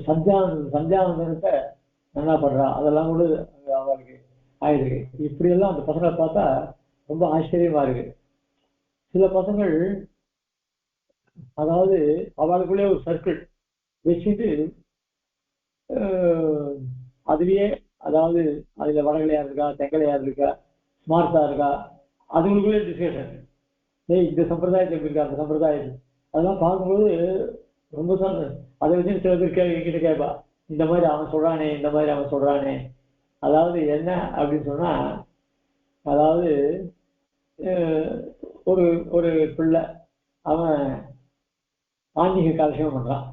சந்தியாவந்தனத்தை நல்லா பண்றா, அதெல்லாம் கூட அவளுக்கு ஆயிருக்கு. இப்படி எல்லாம் அந்த பசங்களை பார்த்தா ரொம்ப ஆச்சரியமா இருக்கு. சில பசங்கள் அதாவது அவளுக்குள்ளே ஒரு சர்க்கிள் வச்சுட்டு அதுலயே அதாவது அதுல வடகலையா இருக்கா, தெங்கலையா இருக்கா, ஸ்மார்ட்டா இருக்கா, அதுங்களுக்குள்ளே டிஸ்கஷன். இந்த சம்பிரதாயத்தில் எப்படி இருக்கா, அந்த சம்பிரதாயத்தில் அதெல்லாம் பார்க்கும்போது ரொம்ப அதை வச்சு சில பேர் என்கிட்ட கேட்பா, இந்த மாதிரி அவன் சொல்றானே, இந்த மாதிரி அவன் சொல்றானே. அதாவது என்ன அப்படின்னு சொன்னா, அதாவது ஒரு ஒரு பிள்ளை அவன் ஆன்மீக காலட்சேபம் பண்றான்.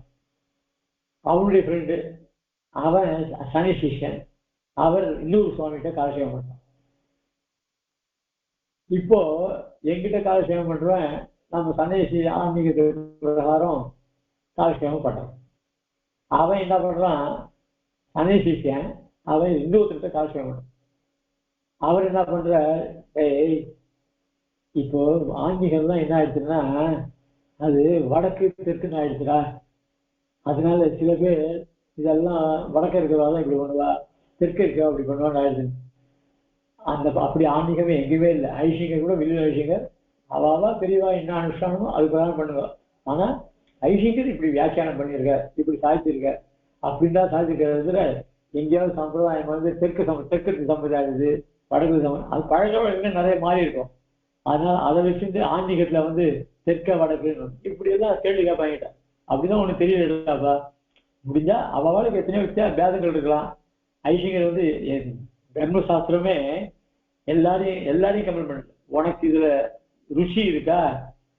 அவனுடைய ஃப்ரெண்டு அவன் சனி சிஷ்யன், அவர் இன்னொரு சுவாமிகிட்ட காலட்சேபம் பண்றான். இப்போ எங்கிட்ட காலட்சேபம் பண்றவன் நம்ம சன்னியாசி ஆன்மீக பிரகாரம் காலட்சேபம் பண்றான். அவன் என்ன பண்றான், சனி சிஷ்யன், அவன் இன்னொருத்தர்கிட்ட காலட்சேபம் பண்றான். அவர் என்ன பண்ற, இப்போ ஆன்மீகம்லாம் என்ன ஆயிடுச்சுன்னா அது வடக்கு தெற்குன்னு ஆயிடுச்சுடா. அதனால சில பேர் இதெல்லாம் வடக்க இருக்கிறவாதான் இப்படி பண்ணுவா, தெற்கு இருக்கா அப்படி பண்ணுவான்னு ஆயிடுச்சு. அந்த அப்படி ஆன்மீகமே எங்கேயுமே இல்லை. ஐஷிங்கர் கூட வெளியில் ஐஷிங்கர் அவாவா பெரியவா என்ன அனுஷ்டானமோ அது பிரகாரம் பண்ணுவா. ஆனா ஐஷிங்கர் இப்படி வியாக்கியானம் பண்ணியிருக்க, இப்படி சாதிச்சிருக்க அப்படின்னு தான் சாதிச்சிருக்கிறதுல எங்கேயாவது சம்பிரதாயம் வந்து தெற்கு சம்பிரதாயம் இது, வடக்கு சம்பிரதாயம் அது பழக்க நிறைய மாறி இருக்கும். அதனால அதை வச்சுட்டு ஆன்மீகத்துல வந்து தெற்க வடக்குன்னு இப்படி எல்லாம் கேள்வி கேட்பாங்கிட்ட. அப்படிதான் ஒண்ணு தெரியலப்பா. முடிஞ்சா அவளுக்கு எத்தனையோ பேதங்கள் இருக்கலாம். ஐஷிங்கர் வந்து தர்மசாஸ்திரமே எல்லாரையும் கம்பேர் பண்ணு. உனக்கு இதுல ருச்சி இருக்கா,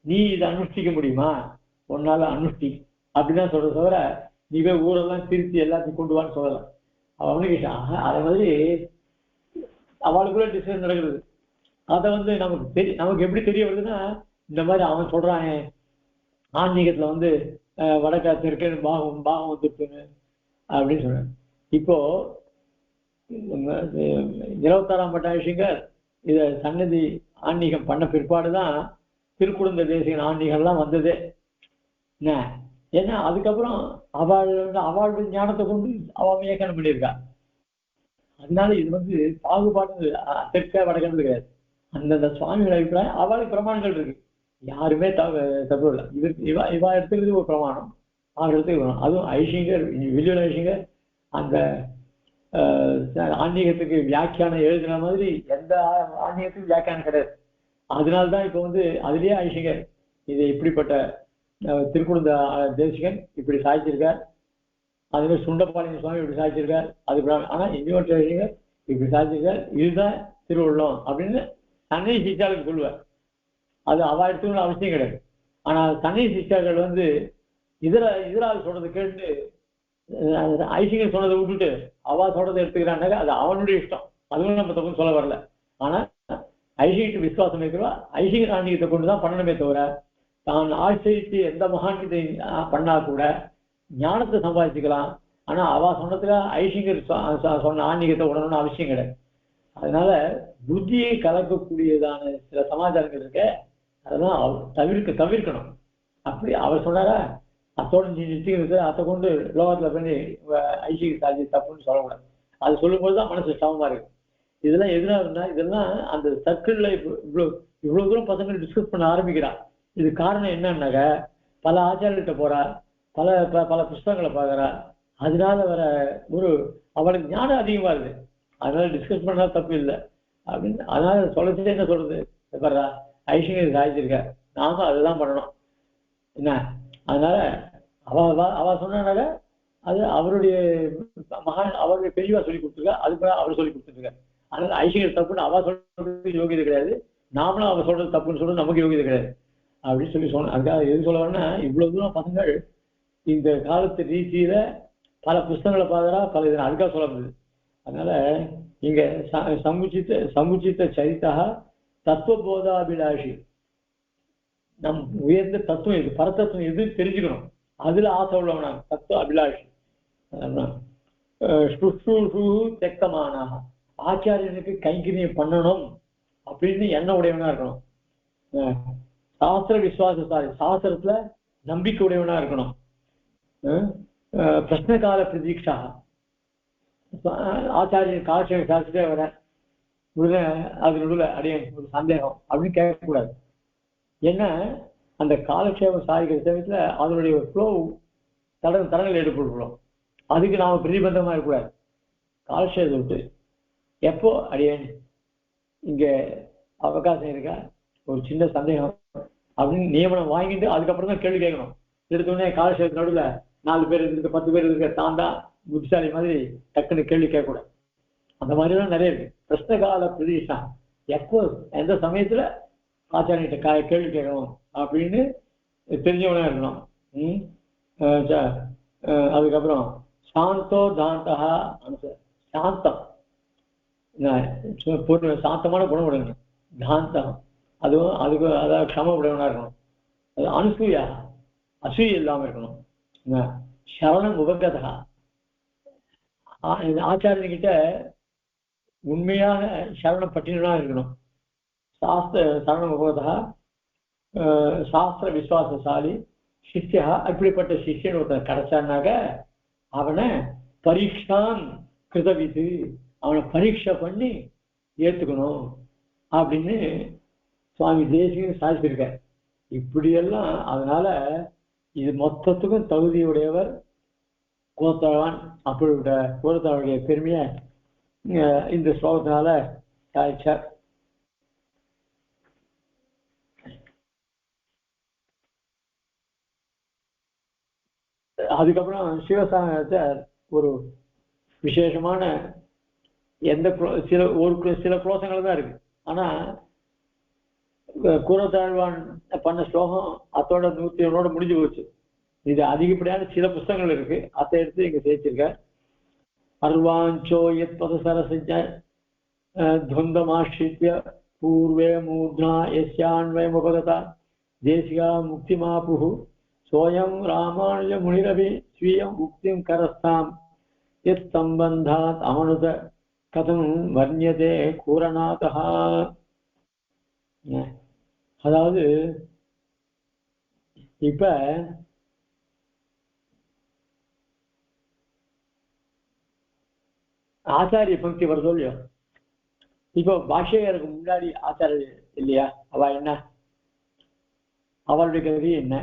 நீ இதை அனுஷ்டிக்க முடியுமா, உன்னால அனுஷ்டி அப்படிதான் சொல்ற தவிர நீ போய் ஊரெல்லாம் திருத்தி எல்லாத்தையும் கொண்டு வான்னு சொல்லலாம். அவனுக்கு அதே மாதிரி அவளுக்குள்ள டிஸ்கஷன் நடக்கிறது. அதை வந்து நமக்கு எப்படி தெரிய வருதுன்னா, இந்த மாதிரி அவன் சொல்றான் ஆன்மீகத்துல வந்து வடக்கா தெற்கு பாகம் வந்துருக்குன்னு அப்படின்னு சொல்றேன். இப்போ 26ஆம் பட்டாபிஷேகர் இத சன்னதி ஆன்மீகம் பண்ண பிற்பாடுதான் திருக்குடுந்த தேசிகன் ஆன்மீகம்லாம் வந்ததே. ஏன்னா அதுக்கப்புறம் அவளுடைய ஞானத்தை கொண்டு அவன் வியாக்கியானம் பண்ணியிருக்கா. அதனால இது வந்து பாகுபாடு தெற்க வடக்கிறது கிடையாது. அந்தந்த சுவாமிகள் அபிப்பிராயம் அவளுக்கு பிரமாணங்கள் இருக்கு. யாருமே தப்பு இல்லை. இவா எடுத்துக்கிறது ஒரு பிரமாணம், அவர் எடுத்துக்கணும். அதுவும் ஐஷிங்கர் வில்லியல் ஐஷிங்கர் அந்த ஆன்மீகத்துக்கு வியாக்கியானம் எழுதின மாதிரி எந்த ஆன்மீகத்துக்கும் வியாக்கியானம் கிடையாது. அதனால்தான் இப்போ வந்து அதுலயே ஐஷிங்கர் இது இப்படிப்பட்ட திருக்குடுந்த தேசிகன் இப்படி சாய்ச்சிருக்கார், அதே மாதிரி சுண்டபாளையம் சுவாமி இப்படி சாய்ச்சிருக்கார், அது ஆனா இன்னொரு ஐஷிங்கர் இப்படி சாய்ச்சிருக்கார், இதுதான் திருவள்ளம் அப்படின்னு தன்னை சிச்சாளுக்கு சொல்லுவார். அது அவ எடுத்துக்கணும் அவசியம் கிடையாது. ஆனா தன்னை சிச்சாக்கள் வந்து இதரால் சொல்றது கேட்டு ஐசிங்கர் சொன்னதை விட்டுட்டு அவா சொல்றதை எடுத்துக்கிறான்னாக்க அது அவனுடைய இஷ்டம். அதுவும் நம்ம தப்புன்னு சொல்ல வரல. ஆனா ஐசிங்கிட்டு விசுவாசம் இருக்கிறவா ஐசிங்கர் ஆன்மீகத்தை கொண்டுதான் பண்ணணுமே தவிர தான் ஆசிரித்து எந்த மகான்கிட்ட பண்ணா கூட ஞானத்தை சம்பாதிச்சுக்கலாம். ஆனா அவா சொன்னதுல ஐசிங்கர் சொன்ன ஆன்மீகத்தை உடனும்னு அவசியம் கிடையாது. அதனால புத்தியை கலக்கக்கூடியதான சில சமாச்சாரங்கள் இருக்க அதெல்லாம் தவிர்க்கணும். அப்படி அவர் சொன்னாரா அத்தோட நிச்சயம் அதை கொண்டு லோகத்துல பண்ணி ஐசிக்கு சாதி தப்புன்னு சொல்லக்கூடாது. அது சொல்லும்போதுதான் மனசு சமமா இருக்கு. இதெல்லாம் எதுனா இதெல்லாம் அந்த சர்க்கிள்ல இவ்வளவு தூரம் பசங்க டிஸ்கஸ் பண்ண ஆரம்பிக்கிறான். இது காரணம் என்னன்னாக்க பல ஆச்சாரியர்கிட்ட போறா, பல பல புஸ்தகங்களை பார்க்கறா, அதனால வர அவளுக்கு ஞானம் அதிகமா இருக்கு. அதனால டிஸ்கஸ் பண்ணா தப்பு இல்லை அப்படின்னு. அதனால சொல்லச்சுட்டு என்ன சொல்றது, வர்றா ஐசிங்கர் சாதிச்சிருக்க, நாம அதுதான் பண்ணணும் என்ன. அதனால அவ சொன்னால அது அவருடைய அவருடைய பெரியவா சொல்லி கொடுத்துருக்கா, அதுக்கு அவர் சொல்லி கொடுத்துருக்காரு. அதனால ஐசிங்கர் தப்புன்னு அவ சொல்றது யோகியது கிடையாது, நாமளும் அவ சொல்றது தப்புன்னு சொல்றது நமக்கு யோகியது கிடையாது அப்படின்னு சொல்லி சொன்ன. அதுக்காக எது சொல்ல வரேன்னா, இவ்வளவு தூரம் பசங்கள் இந்த காலத்து ரீதியில பல புஸ்தகங்களை பார்க்கறா, பல இது அதுக்காக சொல்ல முடியுது. அதனால இங்க சமுச்சித்த சரிதா தத்துவபோதாபிலாஷி, நம் உயர்ந்த தத்துவம் எது, பரதத்துவம் எது தெரிஞ்சுக்கணும், அதுல ஆசை உள்ளவனா தத்துவ அபிலாஷி. தெக்தமானா ஆச்சாரியனுக்கு கைங்கரியம் பண்ணணும் அப்படின்னு எண்ணம் உடையவனா இருக்கணும். சாஸ்திர விசுவாசத்தாரி, சாஸ்திரத்துல நம்பிக்கை உடையவனா இருக்கணும். பிரஷ்ன கால பிரதீட்சா, ஆச்சாரியன் காலட்சேபம் சாதிச்சுட்டே வர அது நடுவில் அடைய ஒரு சந்தேகம் அப்படின்னு கேட்கக்கூடாது. ஏன்னா அந்த காலட்சேபம் சாதிக்கிற சமயத்துல அதனுடைய ஃப்ளோ தடங்கள் ஏற்படுகிறோம், அதுக்கு நாம பிரதிபந்தமா இருக்கக்கூடாது. காலட்சேபத்தை விட்டு எப்போ அடியேன் இங்க அவகாசம் இருக்கா, ஒரு சின்ன சந்தேகம் அப்படின்னு நியமனம் வாங்கிட்டு அதுக்கப்புறம் தான் கேள்வி கேட்கணும். எடுத்தோடனே காலட்சேபத்து நடுவில் 4 பேர் இருக்கு 10 பேர் இருக்க தான் தான் புத்திசாலி மாதிரி டக்குன்னு கேள்வி கேட்கக்கூடாது. அந்த மாதிரிலாம் நிறைய இருக்கு. பிரஸ்ன கால பிரதீஷா, எப்போ எந்த சமயத்துல ஆச்சாரியிட்ட கேள்வி கேட்கணும் அப்படின்னு தெரிஞ்சவனா இருக்கணும். அதுக்கப்புறம் சாந்தோ தாந்தா, சாந்தம் பூர்ண சாந்தமான குணம் விடணும். தாந்தம் அதுவும் அதுக்கு அதாவது க்ஷம உடையவனா இருக்கணும். அது அனுசூயா, அசூய இல்லாம இருக்கணும். சரணம் உபகதா, ஆச்சாரியன்கிட்ட உண்மையாக சரணம் பற்றினா இருக்கணும். சாஸ்திர சரணம் உபகதா, சாஸ்திர விசுவாசசாலி சிஷ்யா. அப்படிப்பட்ட சிஷ்யன் ஒருத்தன் கிடைச்சான்னாக்க அவனை பரீட்சான் கிருதவிது, அவனை பரீட்சை பண்ணி ஏத்துக்கணும் அப்படின்னு சுவாமி தேசிகன் சாதிச்சிருக்க. இப்படியெல்லாம் அதனால இது மொத்தத்துக்கும் தகுதியுடையவர் கோத்தாழ்வான். அப்படிப்பட்ட கோத்தாளுடைய பெருமையை இந்த ஸ்லோகத்தினால சாதிச்சார். அதுக்கப்புறம் சிவசாமத்தை ஒரு விசேஷமான எந்த சில குலோசங்கள் தான் இருக்கு. ஆனா கூறத்தாழ்வான் பண்ண ஸ்லோகம் அத்தோட 101 முடிஞ்சு போச்சு. இது அதிகப்படியான சில புஸ்தகங்கள் இருக்கு, அதை எடுத்து இங்க சேர்த்திருக்க. அர்வாஞ்சோ யத் பதசரசஞ்ச துவந்தமாஸ்ரித்ய பூர்வே மூர்த்னா யஸ்யான்வயமுபகதா தேசிகா முக்திமாபுஹு சோயம் ராமானுஜ முனிரபி ஸ்வீயம் முக்திம் கரஸ்தாம் யத் சம்பந்தாத் அமனுத கதம் வர்ணியதே கூரநாதா. அதாவது இப்ப ஆச்சாரிய பக்தி வருதோ இல்லையோ, இப்போ பாஷ்யக்காருக்கு முன்னாடி ஆச்சாரியர் இல்லையா, அவ என்ன, அவளுடைய கருதி என்ன,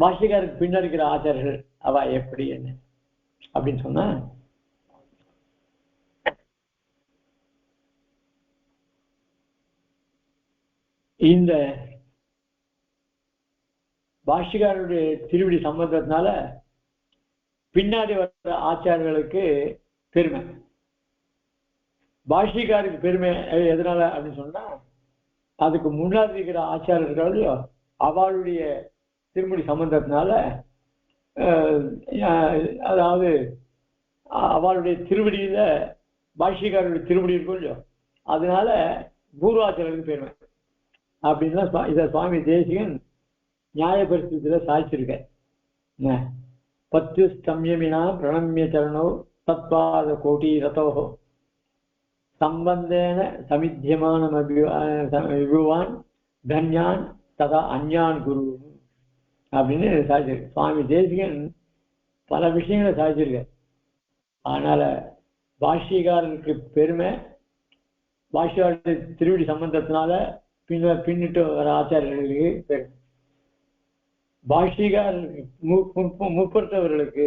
பாஷ்யக்காருக்கு பின்னாடி இருக்கிற ஆச்சாரியர்கள் அவ எப்படி என்ன அப்படின்னு சொன்னா, இந்த பாஷ்யக்காரருடைய திருவிடி சம்பந்தத்தினால பின்னாடி வர்ற ஆச்சாரியர்களுக்கு பெருமை. பாஷ்யக்காருக்கு பெருமை எதனால அப்படின்னு சொன்னா, அதுக்கு முன்னாடி இருக்கிற ஆச்சாரியர்கள் அவளுடைய திருமுடி சம்பந்தத்தினால, அதாவது அவளுடைய திருவடியில பாஷ்யக்காரருடைய திருவடி இருக்கும் இல்லையோ, அதனால பூர்வாச்சாரியர்களுக்கு பெருமை அப்படின்னா இதை சுவாமி தேசிகன் நியாயபரிசுல சாதிச்சிருக்க. 10 ஸ்தம்யமினா பிரணம்ய சரணோ தத்பாத கோட்டி ரதோ சம்பந்தேன சமித்தியமான விபுவான் தன்யான் ததா அஞ்ஞான் குரு அப்படின்னு சாதிச்சிருக்கு. சுவாமி தேசிகன் பல விஷயங்களை சாதிச்சிருக்க. அதனால பாஷ்யக்காரருக்கு பெருமை, பாஷ்யக்காரருடைய திருவிடி சம்பந்தத்தினால பின்னிட்டு வர ஆச்சாரியர்களுக்கு பெருமை. பாஷ்யக்காரருக்கு முற்பட்டவர்களுக்கு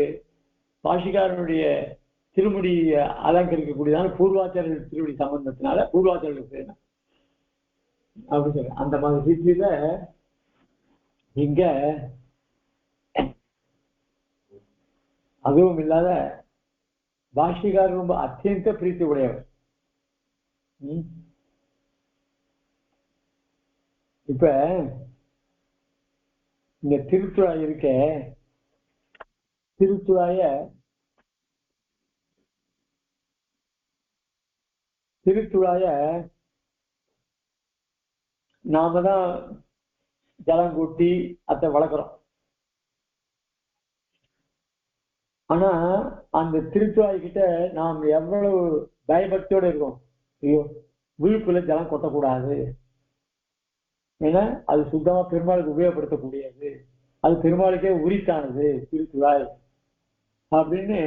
பாஷ்யக்காரனுடைய திருமுடி அலங்கரிக்கக்கூடியதான பூர்வாச்சாரியர்கள் திருவடி சம்பந்தத்தினால பூர்வாச்சாரியர்களுக்கு பெருமை அப்படின்னு சொல்ல. அந்த மாதிரி ரீதியில இங்க அதுவும் இல்லாத பாஷ்யக்காரர் ரொம்ப அத்தியந்த பிரீத்தி உடையவர். இப்ப இந்த திருத்துழாய் இருக்க, திருத்துழாய நாம தான் ஜலம் கூட்டி அதை வளர்க்குறோம். ஆனா அந்த திருத்துழாய் கிட்ட நாம் எவ்வளவு பயபக்தியோட இருக்கோம். ஐயோ, விழுப்புல ஜலம் கொட்டக்கூடாது, ஏன்னா அது சுத்தமா பெருமாளுக்கு உபயோகப்படுத்தக்கூடியது, அது பெருமாளுக்கே உரித்தானது திருத்துழாய் அப்படின்னு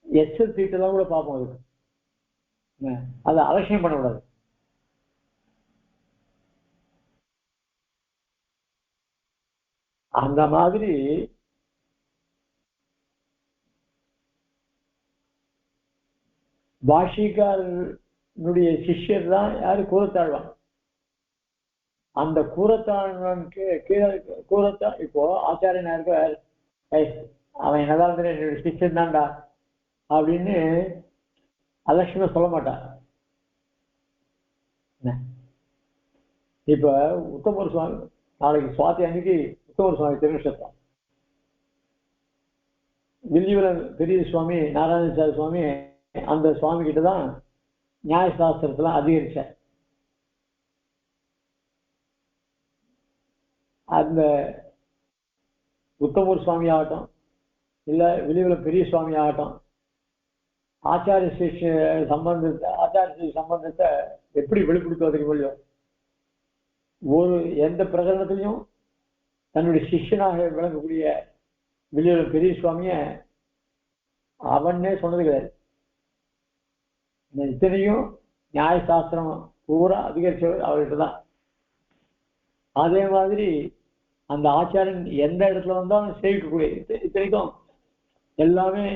எச்சல் சீட்டெல்லாம் கூட பார்ப்போம். அதுக்கு அதை அலட்சியம் பண்ணக்கூடாது. அந்த மாதிரி பாஷிகாரனுடைய சிஷ்யர் தான் யாரு? கூரத்தாழ்வான். அந்த கூரத்தாழ்வானுக்கு கீழே இப்போ ஆச்சாரியனா இருக்க, அவன் என்னதான் என்னுடைய சிஷ்யன் தான்டா அப்படின்னு அலட்சியமா சொல்ல மாட்டான். இப்ப உத்தமர் சுவாமி நாளைக்கு சுவாதி அன்னைக்கு உத்தமர் சுவாமி திருநட்சத்திரம். வில்லிவரம் பெரிய சுவாமி நாராயணசாமி சுவாமி அந்த சுவாமி கிட்டதான் நியாயசாஸ்திரத்துல அதிகரிச்சார். அந்த உத்தமூர் சுவாமி ஆகட்டும் இல்ல வில்லிவரம் பெரிய சுவாமி ஆகட்டும், ஆச்சாரிய சம்பந்தத்தை எப்படி வெளிப்படுத்துவதற்கு முடியும்? ஒரு எந்த பிரகடனத்திலையும் தன்னுடைய சிஷ்யனாக விளங்கக்கூடிய வில்லிவரம் பெரிய சுவாமிய அவனே சொன்னது கிடையாது. இத்தனையும் நியாயசாஸ்திரம் பூரா அதிகரிச்சவர் அவர்கிட்ட தான். அதே மாதிரி அந்த ஆச்சாரன் எந்த இடத்துல வந்தாலும் சேவிக்கக்கூடிய இத்தனைக்கும் எல்லாமே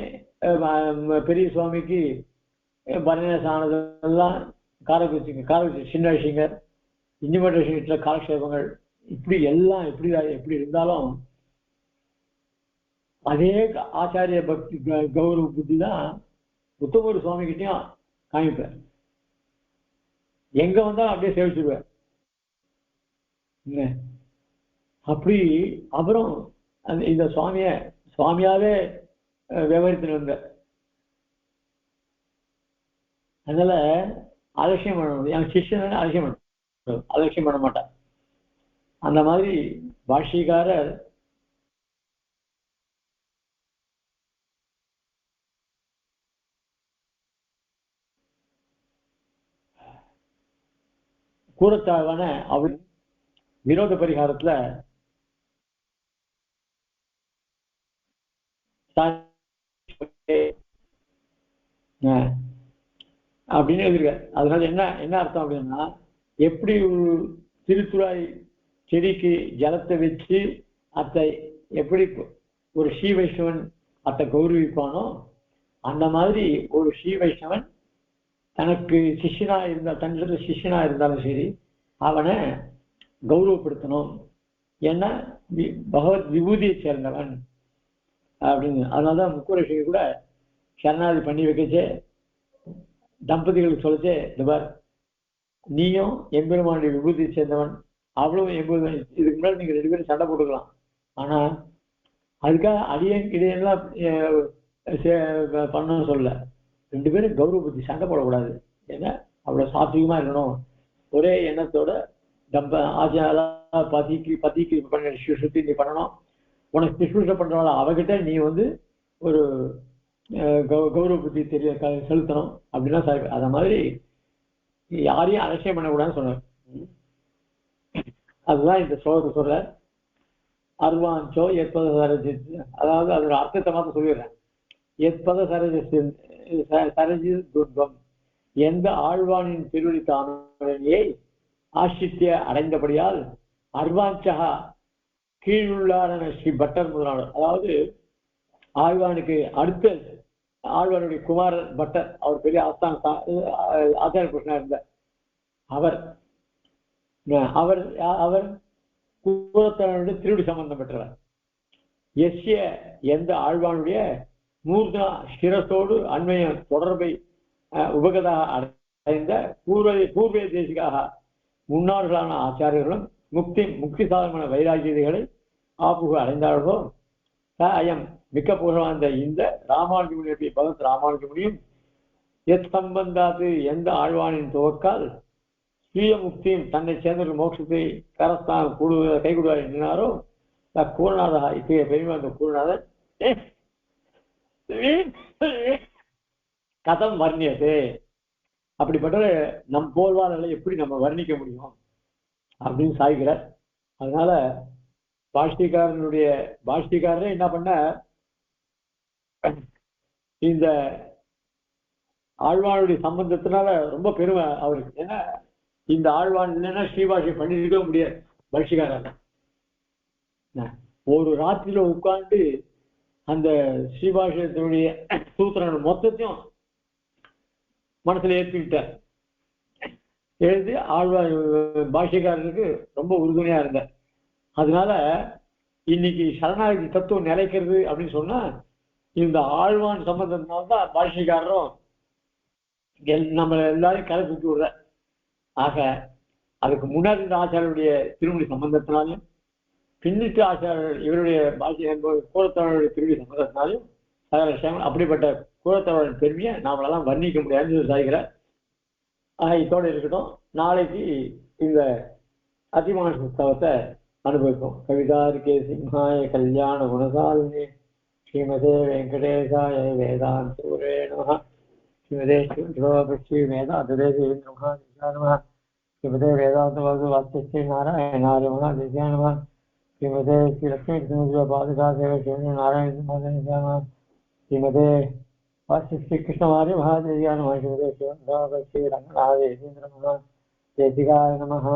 பெரிய சுவாமிக்கு பரணேசம் ஆனதெல்லாம் காரக்குச்சி சின்ன விஷயங்க, இனிமேட் விஷயத்துல காலக்ஷேபங்கள், இப்படி எல்லாம் எப்படி இருந்தாலும் அதே ஆச்சாரிய பக்தி கௌரவ புத்தி தான் உத்தமூர் சுவாமி கிட்டையும் காமிப்பேன். எங்க வந்தாலும் அப்படியே சேவிச்சுடுவேன். அப்படி அப்புறம் இந்த சுவாமியாவே விவரித்து வந்த, அதனால அலட்சியம் பண்ண முடியும். என் சிஷ்யன் அலட்சியம் பண்ண மாட்டேன். அந்த மாதிரி பாஷ்யக்காரர் கூறத்தாழ்வான அவர் விரோத பரிகாரத்துல அப்படின்னு எழுதிருக்காரு. அதனால என்ன அர்த்தம் அப்படின்னா, எப்படி ஒரு திருத்துறாய் செடிக்கு ஜலத்தை வச்சு அத்தை எப்படி ஒரு ஸ்ரீ வைஷ்ணவன் அத்தை கௌரவிப்பானோ, அந்த மாதிரி ஒரு ஸ்ரீ வைஷ்ணவன் தனக்கு சிஷ்யனா தன்னிடத்துல சிஷ்யனா இருந்தாலும் சரி அவனை கௌரவப்படுத்தணும். ஏன்னா பகவத் விபூதியை சேர்ந்தவன் அப்படின்னு. அதனாலதான் முக்குலட்சுமி கூட சரணாதி பண்ணி வைக்கச்சே தம்பதிகளுக்கு சொல்லச்சே, இந்த நீயும் எம்பெருமானுடைய விபூதியை சேர்ந்தவன், அவளும் எம்பெருமான், இதுக்கு முன்னாடி நீங்க 2 பேரும் சண்டை போட்டுக்கலாம், ஆனா அதுக்காக அடியன் இடையெல்லாம் பண்ண சொல்ல. 2 பேரும் கௌரவ புத்தி, சண்டை போடக்கூடாது. ஏன்னா அவ்வளவு சாத்விகமா இருக்கணும். ஒரே எண்ணத்தோட ஆச்சார பதிக்கு பண்ண சுத்தி நீ பண்ணணும். உனக்கு சுஷ்ரூஷ பண்றவள அவகிட்ட நீ ஒரு கௌரவ புத்தி செலுத்தணும் அப்படின்னா சார். அத மாதிரி யாரையும் அலட்சியம் பண்ணக்கூடாதுன்னு சொன்னார். அதுதான் இந்த ஸ்லோகத்தை சொல்ற. அர்வாஞ்சோ எப்பத சரஜித், அதாவது அதோட அர்த்தத்தை மாத்த சொல்லிடுறேன். எப்பத சரஜி துர்பம், எந்த ஆழ்வானின் திருவடி தாமரையை ஆசித்திய அடைந்தபடியால் அர்வாஞ்சகா கீழுள்ளான ஸ்ரீ பட்டர் முதலாளர், அதாவது ஆழ்வானுக்கு அடுத்த ஆழ்வானுடைய குமாரர் பட்டர், அவர் பெரிய ஆச்சார கிருஷ்ணா இருந்தார். அவர் கூறத்தனுடைய திருவடி சம்பந்தம் பெற்றவர். எஸ்ய எந்த ஆழ்வானுடைய மூர்தா சிரசோடு அண்மைய தொடர்பை உபகதாக அடைந்த பூர்வ தேசிகாக முன்னாள்களான ஆச்சாரியர்களும் முக்தி சாதனமான வைராகியதைகளை ஆப்புக அடைந்தார்களோ அயம் மிக்க புகழ்வாய்ந்த இந்த ராமானுஜமுனியை பகவத் ராமானுஜமுனியும் எத் சம்பந்தாது எந்த ஆழ்வானின் துவக்கால் சுய முக்தியும் தன்னை சேர்ந்த மோட்சத்தை கரஸ்தான் கைகூடுவார் என்கிறாரோ கூறநாதா இத்தகைய பெருமை அந்த கூறநாதன் கதம் வர்ணியது, அப்படிப்பட்ட நம் போல்வாளர்களை எப்படி நம்ம வர்ணிக்க முடியும் அப்படின்னு சாய்கிறார். அதனால பாஷ்யக்காரரே என்ன பண்ண, இந்த ஆழ்வானுடைய சம்பந்தத்தினால ரொம்ப பெருமை அவருக்கு. ஏன்னா இந்த ஆழ்வான் இல்லைன்னா ஸ்ரீபாஷை பண்ணிருக்க முடியாது. பாஷ்யக்காரர் ஒரு ராத்திரியில உட்கார்ந்து அந்த ஸ்ரீபாஷத்தினுடைய சூத்திரங்கள் மொத்தத்தையும் மனசுல ஏற்றுக்கிட்டார். எழுதி ஆழ்வார் பாஷ்யக்காரருக்கு ரொம்ப உறுதுணையா இருந்தார். அதனால இன்னைக்கு சரணாகதி தத்துவம் நிலைக்கிறது அப்படின்னு சொன்னா இந்த ஆழ்வான் சம்பந்தத்தினால்தான் பாஷ்யக்காரரும் நம்ம எல்லாரையும் கரை தூக்கி விடுற. ஆக அதுக்கு முன்னாடி இந்த ஆச்சாரியருடைய திருமணி சம்பந்தத்தினாலும் பின்னிட்டு ஆச்சாரியர் இவருடைய பாஷ்ய கூடத்தவருடைய திருமணி சம்பந்தத்தினாலும் சகல விஷயங்கள் அப்படிப்பட்ட கூடத்தவரின் பெருமையை நாமளெல்லாம் வர்ணிக்க முடியாதுன்னு சாய்கிறார். இதோடு இருக்கட்டும். நாளைக்கு இந்த அதிமான புஸ்தகத்தை அனுபவிப்போம். கவிதார்க்கே சிம்ஹாய கல்யாண குணசாலினி ஸ்ரீமதே வெங்கடேசாய வேதாந்தூரே நமः. ஸ்ரீமதே ஸ்ரீ வேதாந்ததேசிகேந்திர மகாதேசாய நமः. ஸ்ரீமதே வேதாந்த வாசிஷ்டே நாராயணாய மகாதேசாய நமः. ஸ்ரீமதே ஸ்ரீ லட்சுமி கிருஷ்ண பாதுகா சேவை ஸ்ரீ நாராயண மகாதேசாய நமः. ஸ்ரீமதே வாசிஷ்டி கிருஷ்ணமாரி மகாதேசிகாய நமः. ஸ்ரீமதே ஸ்ரீ ரங்கநாத தேசிகாய நமः.